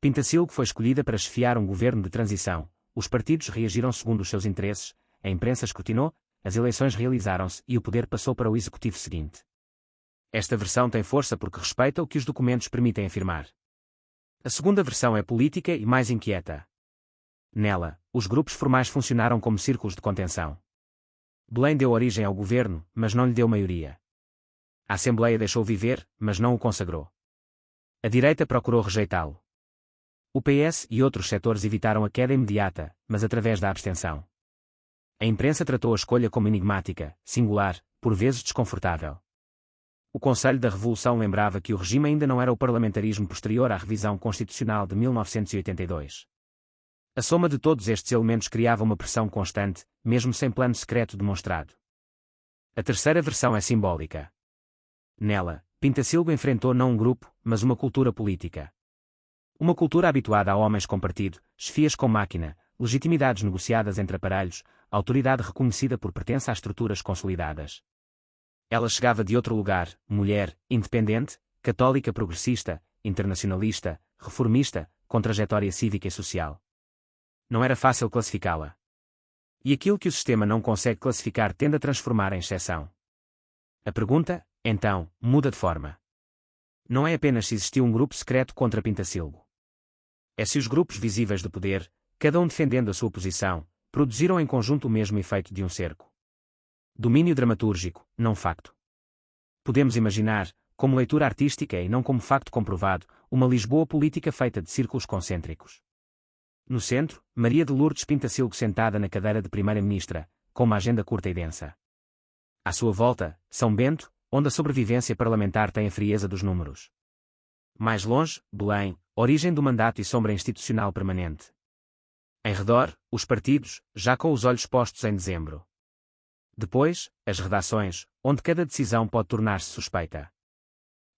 Pintacilgo foi escolhida para chefiar um governo de transição, os partidos reagiram segundo os seus interesses, a imprensa escrutinou, as eleições realizaram-se e o poder passou para o executivo seguinte. Esta versão tem força porque respeita o que os documentos permitem afirmar. A segunda versão é política e mais inquieta. Nela, os grupos formais funcionaram como círculos de contenção. Belém deu origem ao governo, mas não lhe deu maioria. A Assembleia deixou viver, mas não o consagrou. A direita procurou rejeitá-lo. O PS e outros setores evitaram a queda imediata, mas através da abstenção. A imprensa tratou a escolha como enigmática, singular, por vezes desconfortável. O Conselho da Revolução lembrava que o regime ainda não era o parlamentarismo posterior à revisão constitucional de 1982. A soma de todos estes elementos criava uma pressão constante, mesmo sem plano secreto demonstrado. A terceira versão é simbólica. Nela, Pintacilgo enfrentou não um grupo, mas uma cultura política. Uma cultura habituada a homens com partido, chefias com máquina, legitimidades negociadas entre aparelhos, autoridade reconhecida por pertença a estruturas consolidadas. Ela chegava de outro lugar, mulher, independente, católica progressista, internacionalista, reformista, com trajetória cívica e social. Não era fácil classificá-la. E aquilo que o sistema não consegue classificar tende a transformar em exceção. A pergunta, então, muda de forma. Não é apenas se existiu um grupo secreto contra Pintacilgo. É se os grupos visíveis de poder, cada um defendendo a sua posição, produziram em conjunto o mesmo efeito de um cerco. Domínio dramatúrgico, não facto. Podemos imaginar, como leitura artística e não como facto comprovado, uma Lisboa política feita de círculos concêntricos. No centro, Maria de Lourdes Pintacilgo sentada na cadeira de primeira-ministra, com uma agenda curta e densa. À sua volta, São Bento, onde a sobrevivência parlamentar tem a frieza dos números. Mais longe, Belém, origem do mandato e sombra institucional permanente. Em redor, os partidos, já com os olhos postos em dezembro. Depois, as redações, onde cada decisão pode tornar-se suspeita.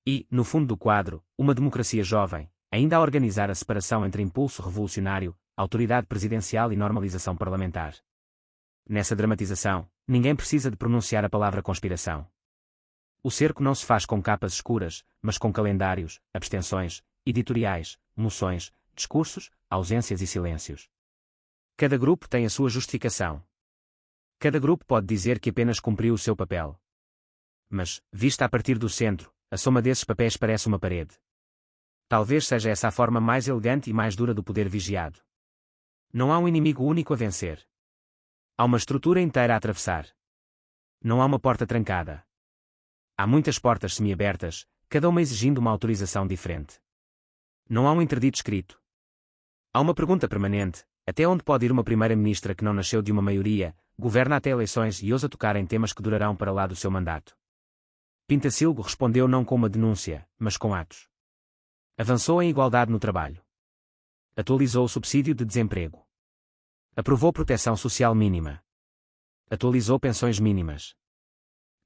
E, no fundo do quadro, uma democracia jovem, ainda a organizar a separação entre impulso revolucionário, autoridade presidencial e normalização parlamentar. Nessa dramatização, ninguém precisa de pronunciar a palavra conspiração. O cerco não se faz com capas escuras, mas com calendários, abstenções, editoriais, moções, discursos, ausências e silêncios. Cada grupo tem a sua justificação. Cada grupo pode dizer que apenas cumpriu o seu papel. Mas, vista a partir do centro, a soma desses papéis parece uma parede. Talvez seja essa a forma mais elegante e mais dura do poder vigiado. Não há um inimigo único a vencer. Há uma estrutura inteira a atravessar. Não há uma porta trancada. Há muitas portas semiabertas, cada uma exigindo uma autorização diferente. Não há um interdito escrito. Há uma pergunta permanente: até onde pode ir uma primeira-ministra que não nasceu de uma maioria, governa até eleições e ousa tocar em temas que durarão para lá do seu mandato? Pintacilgo respondeu não com uma denúncia, mas com atos. Avançou em igualdade no trabalho. Atualizou o subsídio de desemprego. Aprovou proteção social mínima. Atualizou pensões mínimas.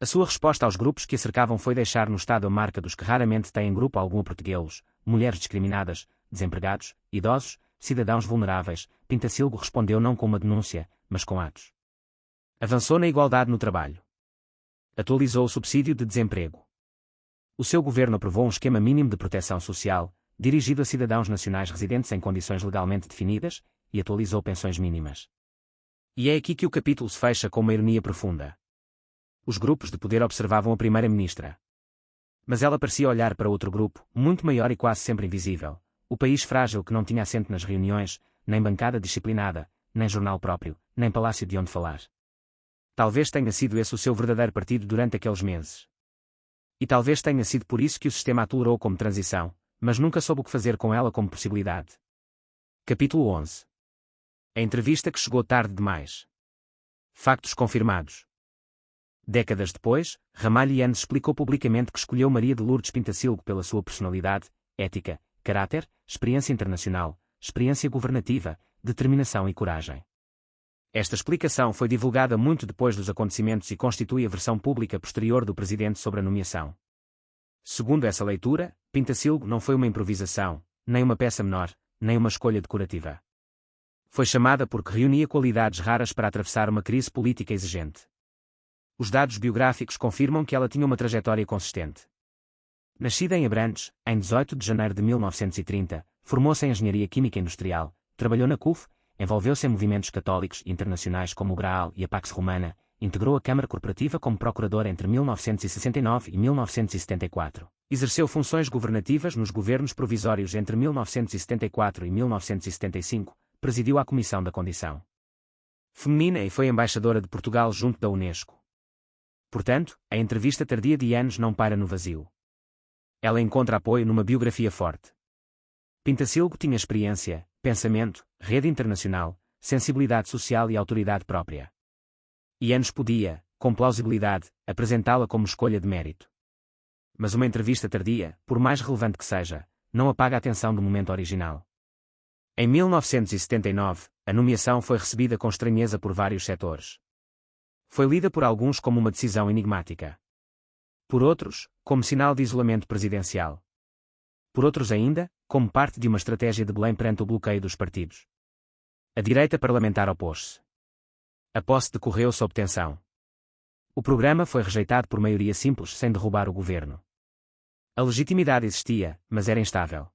A sua resposta aos grupos que a cercavam foi deixar no Estado a marca dos que raramente têm grupo algum a protegê-los: mulheres discriminadas, desempregados, idosos, cidadãos vulneráveis. Pintacilgo respondeu não com uma denúncia, mas com atos. Avançou na igualdade no trabalho. Atualizou o subsídio de desemprego. O seu governo aprovou um esquema mínimo de proteção social, dirigido a cidadãos nacionais residentes em condições legalmente definidas, e atualizou pensões mínimas. E é aqui que o capítulo se fecha com uma ironia profunda. Os grupos de poder observavam a primeira-ministra. Mas ela parecia olhar para outro grupo, muito maior e quase sempre invisível, o país frágil que não tinha assento nas reuniões, nem bancada disciplinada, nem jornal próprio, nem palácio de onde falar. Talvez tenha sido esse o seu verdadeiro partido durante aqueles meses. E talvez tenha sido por isso que o sistema a tolerou como transição, mas nunca soube o que fazer com ela como possibilidade. Capítulo 11. A entrevista que chegou tarde demais. Factos confirmados. Décadas depois, Ramalhianes explicou publicamente que escolheu Maria de Lourdes Pintacilgo pela sua personalidade, ética, caráter, experiência internacional, experiência governativa, determinação e coragem. Esta explicação foi divulgada muito depois dos acontecimentos e constitui a versão pública posterior do presidente sobre a nomeação. Segundo essa leitura, Pintacilgo não foi uma improvisação, nem uma peça menor, nem uma escolha decorativa. Foi chamada porque reunia qualidades raras para atravessar uma crise política exigente. Os dados biográficos confirmam que ela tinha uma trajetória consistente. Nascida em Abrantes, em 18 de janeiro de 1930, formou-se em Engenharia Química Industrial, trabalhou na CUF, envolveu-se em movimentos católicos e internacionais como o Graal e a Pax Romana, integrou a Câmara Corporativa como procurador entre 1969 e 1974. Exerceu funções governativas nos governos provisórios entre 1974 e 1975, presidiu a Comissão da Condição Feminina e foi embaixadora de Portugal junto da Unesco. Portanto, a entrevista tardia de anos não paira no vazio. Ela encontra apoio numa biografia forte. Pintacilgo tinha experiência, pensamento, rede internacional, sensibilidade social e autoridade própria. Eanes podia, com plausibilidade, apresentá-la como escolha de mérito. Mas uma entrevista tardia, por mais relevante que seja, não apaga a atenção do momento original. Em 1979, a nomeação foi recebida com estranheza por vários setores. Foi lida por alguns como uma decisão enigmática. Por outros, como sinal de isolamento presidencial. Por outros ainda, como parte de uma estratégia de Belém perante o bloqueio dos partidos. A direita parlamentar opôs-se. A posse decorreu sob tensão. O programa foi rejeitado por maioria simples sem derrubar o governo. A legitimidade existia, mas era instável.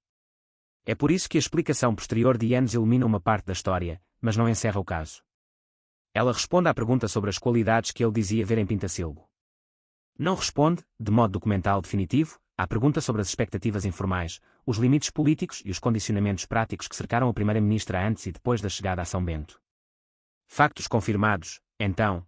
É por isso que a explicação posterior de Eanes ilumina uma parte da história, mas não encerra o caso. Ela responde à pergunta sobre as qualidades que ele dizia ver em Pintacilgo. Não responde, de modo documental definitivo, à pergunta sobre as expectativas informais, os limites políticos e os condicionamentos práticos que cercaram a primeira-ministra antes e depois da chegada a São Bento. Factos confirmados, então,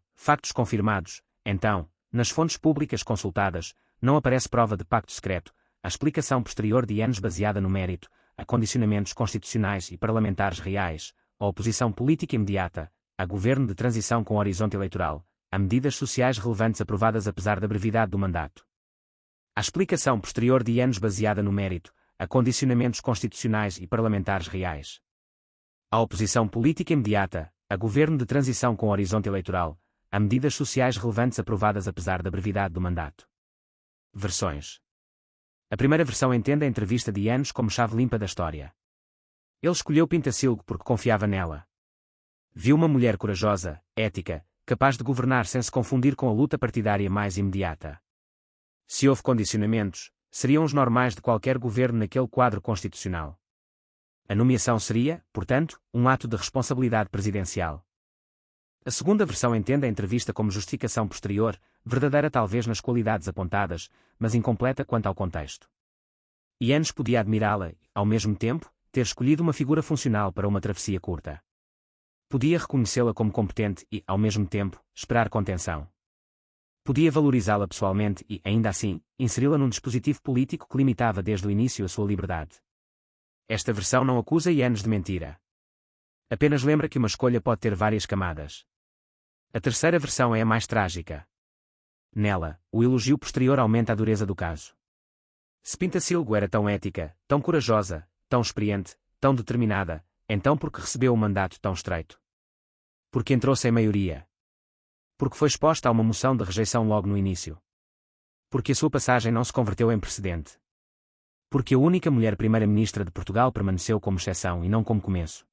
nas fontes públicas consultadas, não aparece prova de pacto secreto, a explicação posterior de Eanes baseada no mérito, a condicionamentos constitucionais e parlamentares reais, a oposição política imediata, a governo de transição com horizonte eleitoral, a medidas sociais relevantes aprovadas apesar da brevidade do mandato. A explicação posterior de Eanes baseada no mérito, a condicionamentos constitucionais e parlamentares reais. A oposição política imediata, a governo de transição com horizonte eleitoral, a medidas sociais relevantes aprovadas apesar da brevidade do mandato. Versões. A primeira versão entende a entrevista de Eanes como chave limpa da história. Ele escolheu Pintacilgo porque confiava nela. Viu uma mulher corajosa, ética, capaz de governar sem se confundir com a luta partidária mais imediata. Se houve condicionamentos, seriam os normais de qualquer governo naquele quadro constitucional. A nomeação seria, portanto, um ato de responsabilidade presidencial. A segunda versão entende a entrevista como justificação posterior, verdadeira talvez nas qualidades apontadas, mas incompleta quanto ao contexto. Eanes podia admirá-la e, ao mesmo tempo, ter escolhido uma figura funcional para uma travessia curta. Podia reconhecê-la como competente e, ao mesmo tempo, esperar contenção. Podia valorizá-la pessoalmente e, ainda assim, inseri-la num dispositivo político que limitava desde o início a sua liberdade. Esta versão não acusa Eanes de mentira. Apenas lembra que uma escolha pode ter várias camadas. A terceira versão é a mais trágica. Nela, o elogio posterior aumenta a dureza do caso. Se Pintacilgo era tão ética, tão corajosa, tão experiente, tão determinada, então por que recebeu um mandato tão estreito? Porque entrou sem maioria. Porque foi exposta a uma moção de rejeição logo no início. Porque a sua passagem não se converteu em precedente. Porque a única mulher primeira-ministra de Portugal permaneceu como exceção e não como começo.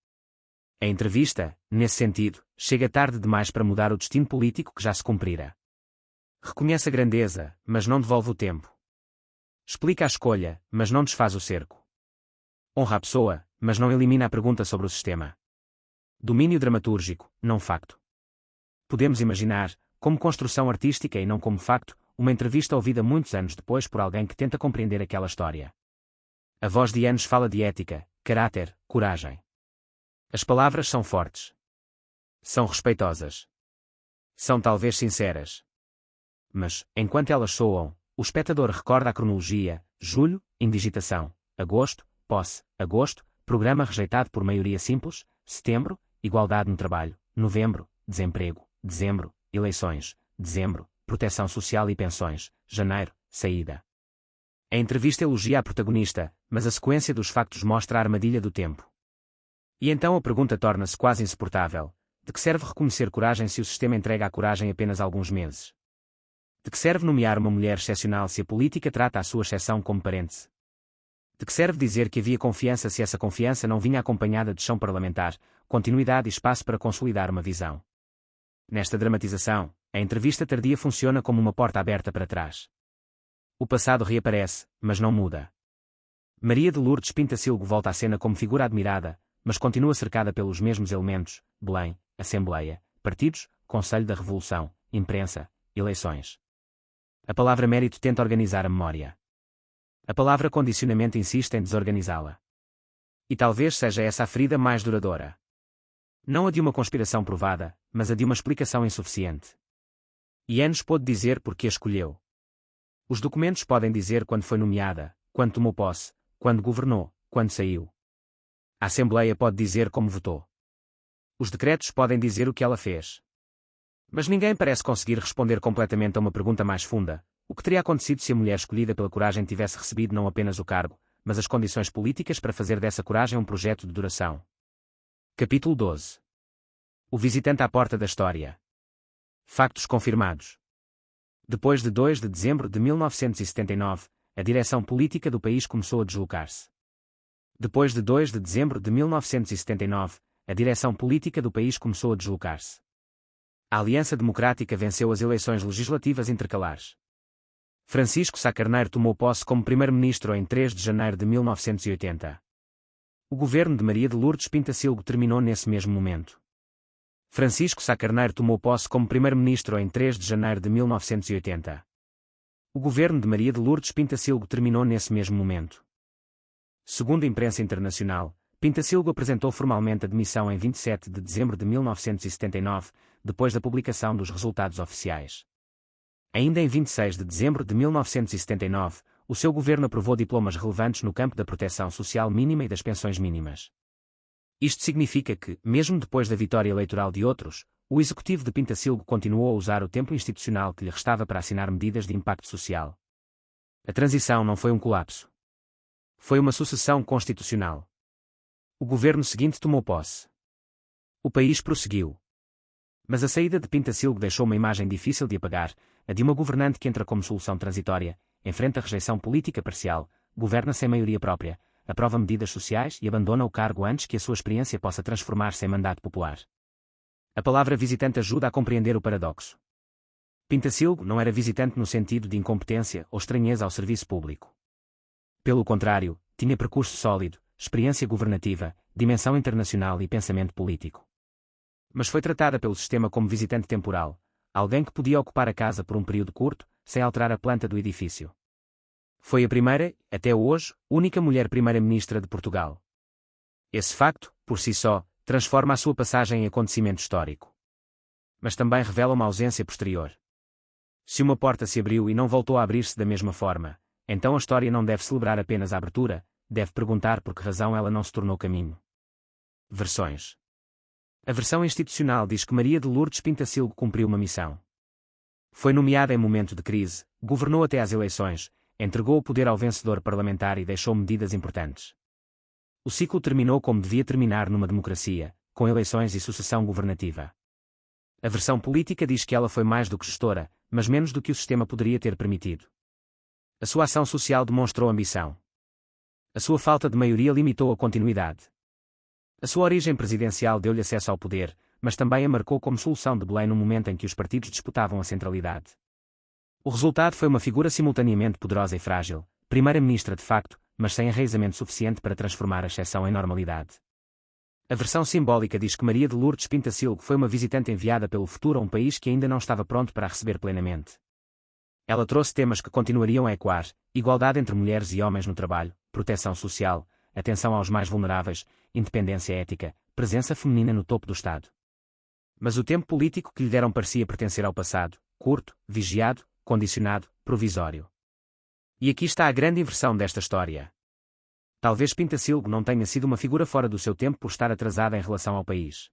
A entrevista, nesse sentido, chega tarde demais para mudar o destino político que já se cumprira. Reconhece a grandeza, mas não devolve o tempo. Explica a escolha, mas não desfaz o cerco. Honra a pessoa, mas não elimina a pergunta sobre o sistema. Domínio dramatúrgico, não facto. Podemos imaginar, como construção artística e não como facto, uma entrevista ouvida muitos anos depois por alguém que tenta compreender aquela história. A voz de Eanes fala de ética, caráter, coragem. As palavras são fortes. São respeitosas. São talvez sinceras. Mas, enquanto elas soam, o espectador recorda a cronologia: julho, indigitação; agosto, posse; agosto, programa rejeitado por maioria simples; setembro, igualdade no trabalho; novembro, desemprego; dezembro, eleições; dezembro, proteção social e pensões; janeiro, saída. A entrevista elogia a protagonista, mas a sequência dos factos mostra a armadilha do tempo. E então a pergunta torna-se quase insuportável: de que serve reconhecer coragem se o sistema entrega a coragem apenas alguns meses? De que serve nomear uma mulher excepcional se a política trata a sua exceção como parêntese? De que serve dizer que havia confiança se essa confiança não vinha acompanhada de chão parlamentar, continuidade e espaço para consolidar uma visão? Nesta dramatização, a entrevista tardia funciona como uma porta aberta para trás. O passado reaparece, mas não muda. Maria de Lourdes Pintacilgo volta à cena como figura admirada, mas continua cercada pelos mesmos elementos: Belém, Assembleia, partidos, Conselho da Revolução, imprensa, eleições. A palavra mérito tenta organizar a memória. A palavra condicionamento insiste em desorganizá-la. E talvez seja essa a ferida mais duradoura. Não a de uma conspiração provada, mas a de uma explicação insuficiente. Eanes pôde dizer porque a escolheu. Os documentos podem dizer quando foi nomeada, quando tomou posse, quando governou, quando saiu. A Assembleia pode dizer como votou. Os decretos podem dizer o que ela fez. Mas ninguém parece conseguir responder completamente a uma pergunta mais funda: o que teria acontecido se a mulher escolhida pela coragem tivesse recebido não apenas o cargo, mas as condições políticas para fazer dessa coragem um projeto de duração? Capítulo 12. O visitante à porta da história. Factos confirmados. Depois de 2 de dezembro de 1979, a direção política do país começou a deslocar-se. Depois de 2 de dezembro de 1979, a direção política do país começou a deslocar-se. A Aliança Democrática venceu as eleições legislativas intercalares. Francisco Sá Carneiro tomou posse como primeiro-ministro em 3 de janeiro de 1980. O governo de Maria de Lourdes Pintacilgo terminou nesse mesmo momento. Francisco Sá Carneiro tomou posse como primeiro-ministro em 3 de janeiro de 1980. O governo de Maria de Lourdes Pintacilgo terminou nesse mesmo momento. Segundo a imprensa internacional, Pintacilgo apresentou formalmente a demissão em 27 de dezembro de 1979, depois da publicação dos resultados oficiais. Ainda em 26 de dezembro de 1979, o seu governo aprovou diplomas relevantes no campo da proteção social mínima e das pensões mínimas. Isto significa que, mesmo depois da vitória eleitoral de outros, o executivo de Pintacilgo continuou a usar o tempo institucional que lhe restava para assinar medidas de impacto social. A transição não foi um colapso. Foi uma sucessão constitucional. O governo seguinte tomou posse. O país prosseguiu. Mas a saída de Pintacilgo deixou uma imagem difícil de apagar, a de uma governante que entra como solução transitória, enfrenta a rejeição política parcial, governa sem maioria própria, aprova medidas sociais e abandona o cargo antes que a sua experiência possa transformar-se em mandato popular. A palavra visitante ajuda a compreender o paradoxo. Pintacilgo não era visitante no sentido de incompetência ou estranheza ao serviço público. Pelo contrário, tinha percurso sólido, experiência governativa, dimensão internacional e pensamento político. Mas foi tratada pelo sistema como visitante temporal, alguém que podia ocupar a casa por um período curto, sem alterar a planta do edifício. Foi a primeira, até hoje, única mulher primeira-ministra de Portugal. Esse facto, por si só, transforma a sua passagem em acontecimento histórico. Mas também revela uma ausência posterior. Se uma porta se abriu e não voltou a abrir-se da mesma forma, então a história não deve celebrar apenas a abertura, deve perguntar por que razão ela não se tornou caminho. Versões. A versão institucional diz que Maria de Lourdes Pintacilgo cumpriu uma missão. Foi nomeada em momento de crise, governou até às eleições, entregou o poder ao vencedor parlamentar e deixou medidas importantes. O ciclo terminou como devia terminar numa democracia, com eleições e sucessão governativa. A versão política diz que ela foi mais do que gestora, mas menos do que o sistema poderia ter permitido. A sua ação social demonstrou ambição. A sua falta de maioria limitou a continuidade. A sua origem presidencial deu-lhe acesso ao poder, mas também a marcou como solução de Belém no momento em que os partidos disputavam a centralidade. O resultado foi uma figura simultaneamente poderosa e frágil, primeira-ministra de facto, mas sem enraizamento suficiente para transformar a exceção em normalidade. A versão simbólica diz que Maria de Lourdes Pintacilgo foi uma visitante enviada pelo futuro a um país que ainda não estava pronto para a receber plenamente. Ela trouxe temas que continuariam a ecoar: igualdade entre mulheres e homens no trabalho, proteção social, atenção aos mais vulneráveis, independência ética, presença feminina no topo do Estado. Mas o tempo político que lhe deram parecia pertencer ao passado, curto, vigiado, condicionado, provisório. E aqui está a grande inversão desta história. Talvez Pintacilgo não tenha sido uma figura fora do seu tempo por estar atrasada em relação ao país.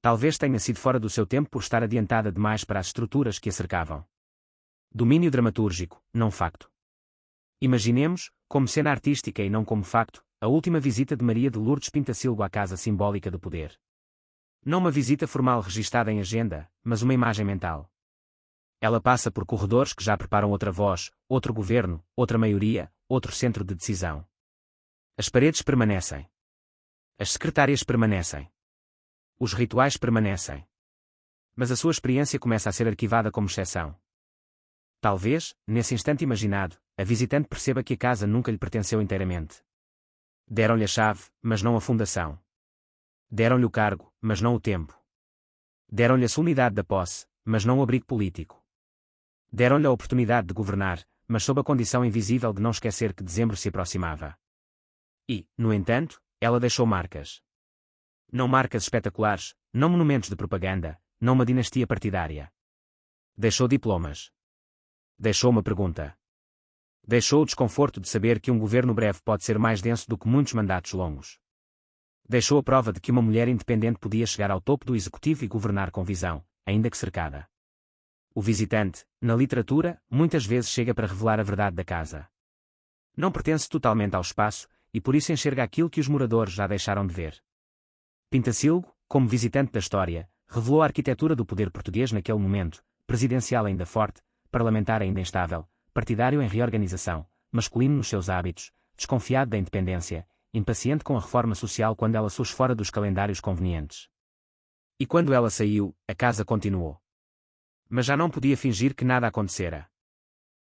Talvez tenha sido fora do seu tempo por estar adiantada demais para as estruturas que a cercavam. Domínio dramatúrgico, não facto. Imaginemos, como cena artística e não como facto, a última visita de Maria de Lourdes Pintacilgo à Casa Simbólica do Poder. Não uma visita formal registada em agenda, mas uma imagem mental. Ela passa por corredores que já preparam outra voz, outro governo, outra maioria, outro centro de decisão. As paredes permanecem. As secretárias permanecem. Os rituais permanecem. Mas a sua experiência começa a ser arquivada como exceção. Talvez, nesse instante imaginado, a visitante perceba que a casa nunca lhe pertenceu inteiramente. Deram-lhe a chave, mas não a fundação. Deram-lhe o cargo, mas não o tempo. Deram-lhe a solenidade da posse, mas não o abrigo político. Deram-lhe a oportunidade de governar, mas sob a condição invisível de não esquecer que dezembro se aproximava. E, no entanto, ela deixou marcas. Não marcas espetaculares, não monumentos de propaganda, não uma dinastia partidária. Deixou diplomas. Deixou uma pergunta. Deixou o desconforto de saber que um governo breve pode ser mais denso do que muitos mandatos longos. Deixou a prova de que uma mulher independente podia chegar ao topo do executivo e governar com visão, ainda que cercada. O visitante, na literatura, muitas vezes chega para revelar a verdade da casa. Não pertence totalmente ao espaço, e por isso enxerga aquilo que os moradores já deixaram de ver. Pintacilgo, como visitante da história, revelou a arquitetura do poder português naquele momento, presidencial ainda forte, parlamentar ainda instável, partidário em reorganização, masculino nos seus hábitos, desconfiado da independência, impaciente com a reforma social quando ela surge fora dos calendários convenientes. E quando ela saiu, a casa continuou. Mas já não podia fingir que nada acontecera.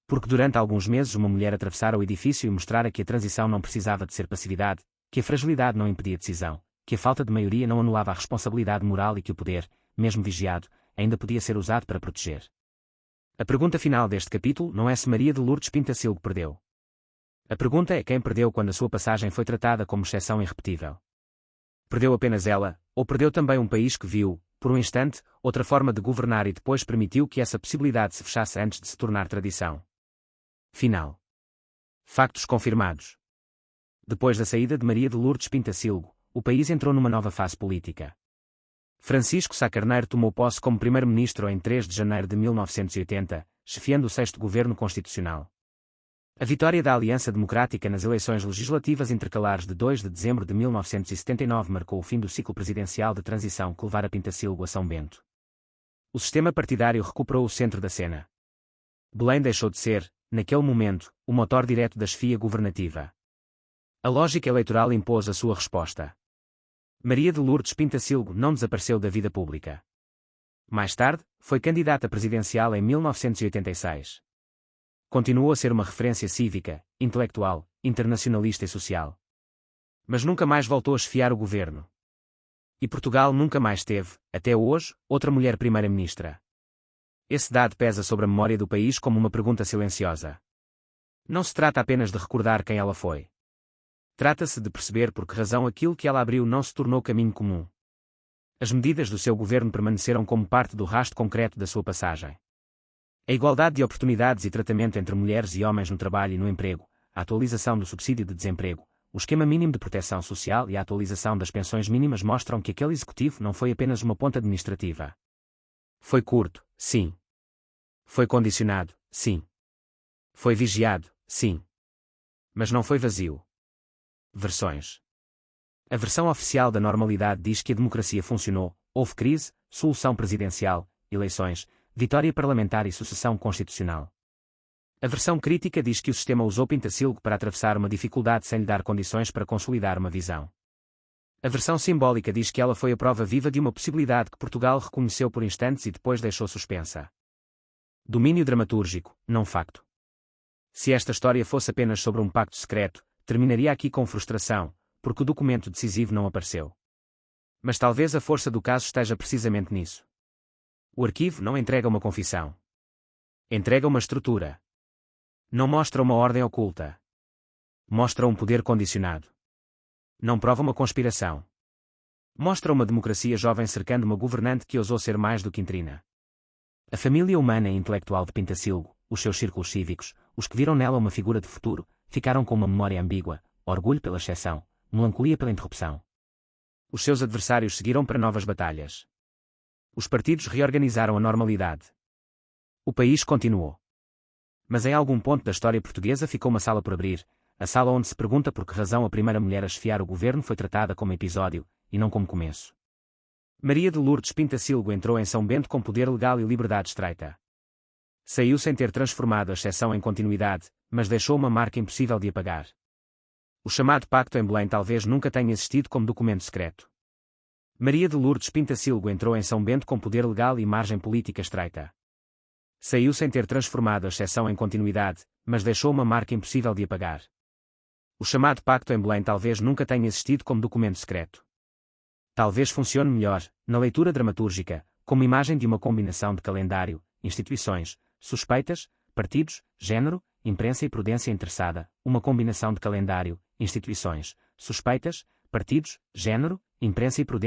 Porque durante alguns meses uma mulher atravessara o edifício e mostrara que a transição não precisava de ser passividade, que a fragilidade não impedia decisão, que a falta de maioria não anulava a responsabilidade moral e que o poder, mesmo vigiado, ainda podia ser usado para proteger. A pergunta final deste capítulo não é se Maria de Lourdes Pintacilgo perdeu. A pergunta é quem perdeu quando a sua passagem foi tratada como exceção irrepetível. Perdeu apenas ela, ou perdeu também um país que viu, por um instante, outra forma de governar e depois permitiu que essa possibilidade se fechasse antes de se tornar tradição? Final. Factos confirmados. Depois da saída de Maria de Lourdes Pintacilgo, o país entrou numa nova fase política. Francisco Sá Carneiro tomou posse como primeiro-ministro em 3 de janeiro de 1980, chefiando o 6º governo constitucional. A vitória da Aliança Democrática nas eleições legislativas intercalares de 2 de dezembro de 1979 marcou o fim do ciclo presidencial de transição que levara Pintacilgo a São Bento. O sistema partidário recuperou o centro da cena. Belém deixou de ser, naquele momento, o motor direto da chefia governativa. A lógica eleitoral impôs a sua resposta. Maria de Lourdes Pintacilgo não desapareceu da vida pública. Mais tarde, foi candidata presidencial em 1986. Continuou a ser uma referência cívica, intelectual, internacionalista e social. Mas nunca mais voltou a chefiar o governo. E Portugal nunca mais teve, até hoje, outra mulher primeira-ministra. Esse dado pesa sobre a memória do país como uma pergunta silenciosa. Não se trata apenas de recordar quem ela foi. Trata-se de perceber por que razão aquilo que ela abriu não se tornou caminho comum. As medidas do seu governo permaneceram como parte do rastro concreto da sua passagem. A igualdade de oportunidades e tratamento entre mulheres e homens no trabalho e no emprego, a atualização do subsídio de desemprego, o esquema mínimo de proteção social e a atualização das pensões mínimas mostram que aquele executivo não foi apenas uma ponta administrativa. Foi curto, sim. Foi condicionado, sim. Foi vigiado, sim. Mas não foi vazio. Versões. A versão oficial da normalidade diz que a democracia funcionou, houve crise, solução presidencial, eleições, vitória parlamentar e sucessão constitucional. A versão crítica diz que o sistema usou Pintacilgo para atravessar uma dificuldade sem lhe dar condições para consolidar uma visão. A versão simbólica diz que ela foi a prova viva de uma possibilidade que Portugal reconheceu por instantes e depois deixou suspensa. Domínio dramatúrgico, não facto. Se esta história fosse apenas sobre um pacto secreto, terminaria aqui com frustração, porque o documento decisivo não apareceu. Mas talvez a força do caso esteja precisamente nisso. O arquivo não entrega uma confissão. Entrega uma estrutura. Não mostra uma ordem oculta. Mostra um poder condicionado. Não prova uma conspiração. Mostra uma democracia jovem cercando uma governante que ousou ser mais do que intrina. A família humana e intelectual de Pintacilgo, os seus círculos cívicos, os que viram nela uma figura de futuro, ficaram com uma memória ambígua, orgulho pela exceção, melancolia pela interrupção. Os seus adversários seguiram para novas batalhas. Os partidos reorganizaram a normalidade. O país continuou. Mas em algum ponto da história portuguesa ficou uma sala por abrir, a sala onde se pergunta por que razão a primeira mulher a chefiar o governo foi tratada como episódio, e não como começo. Maria de Lourdes Pintacilgo entrou em São Bento com poder legal e liberdade estreita. Saiu sem ter transformado a exceção em continuidade, mas deixou uma marca impossível de apagar. O chamado Pacto em Belém talvez nunca tenha existido como documento secreto. Maria de Lourdes Pintacilgo entrou em São Bento com poder legal e margem política estreita. Saiu sem ter transformado a exceção em continuidade, mas deixou uma marca impossível de apagar. O chamado Pacto em Belém talvez nunca tenha existido como documento secreto. Talvez funcione melhor, na leitura dramatúrgica, como imagem de uma combinação de calendário, instituições, suspeitas, partidos, género, imprensa e prudência interessada, uma combinação de calendário, instituições, suspeitas, partidos, género, imprensa e prudência.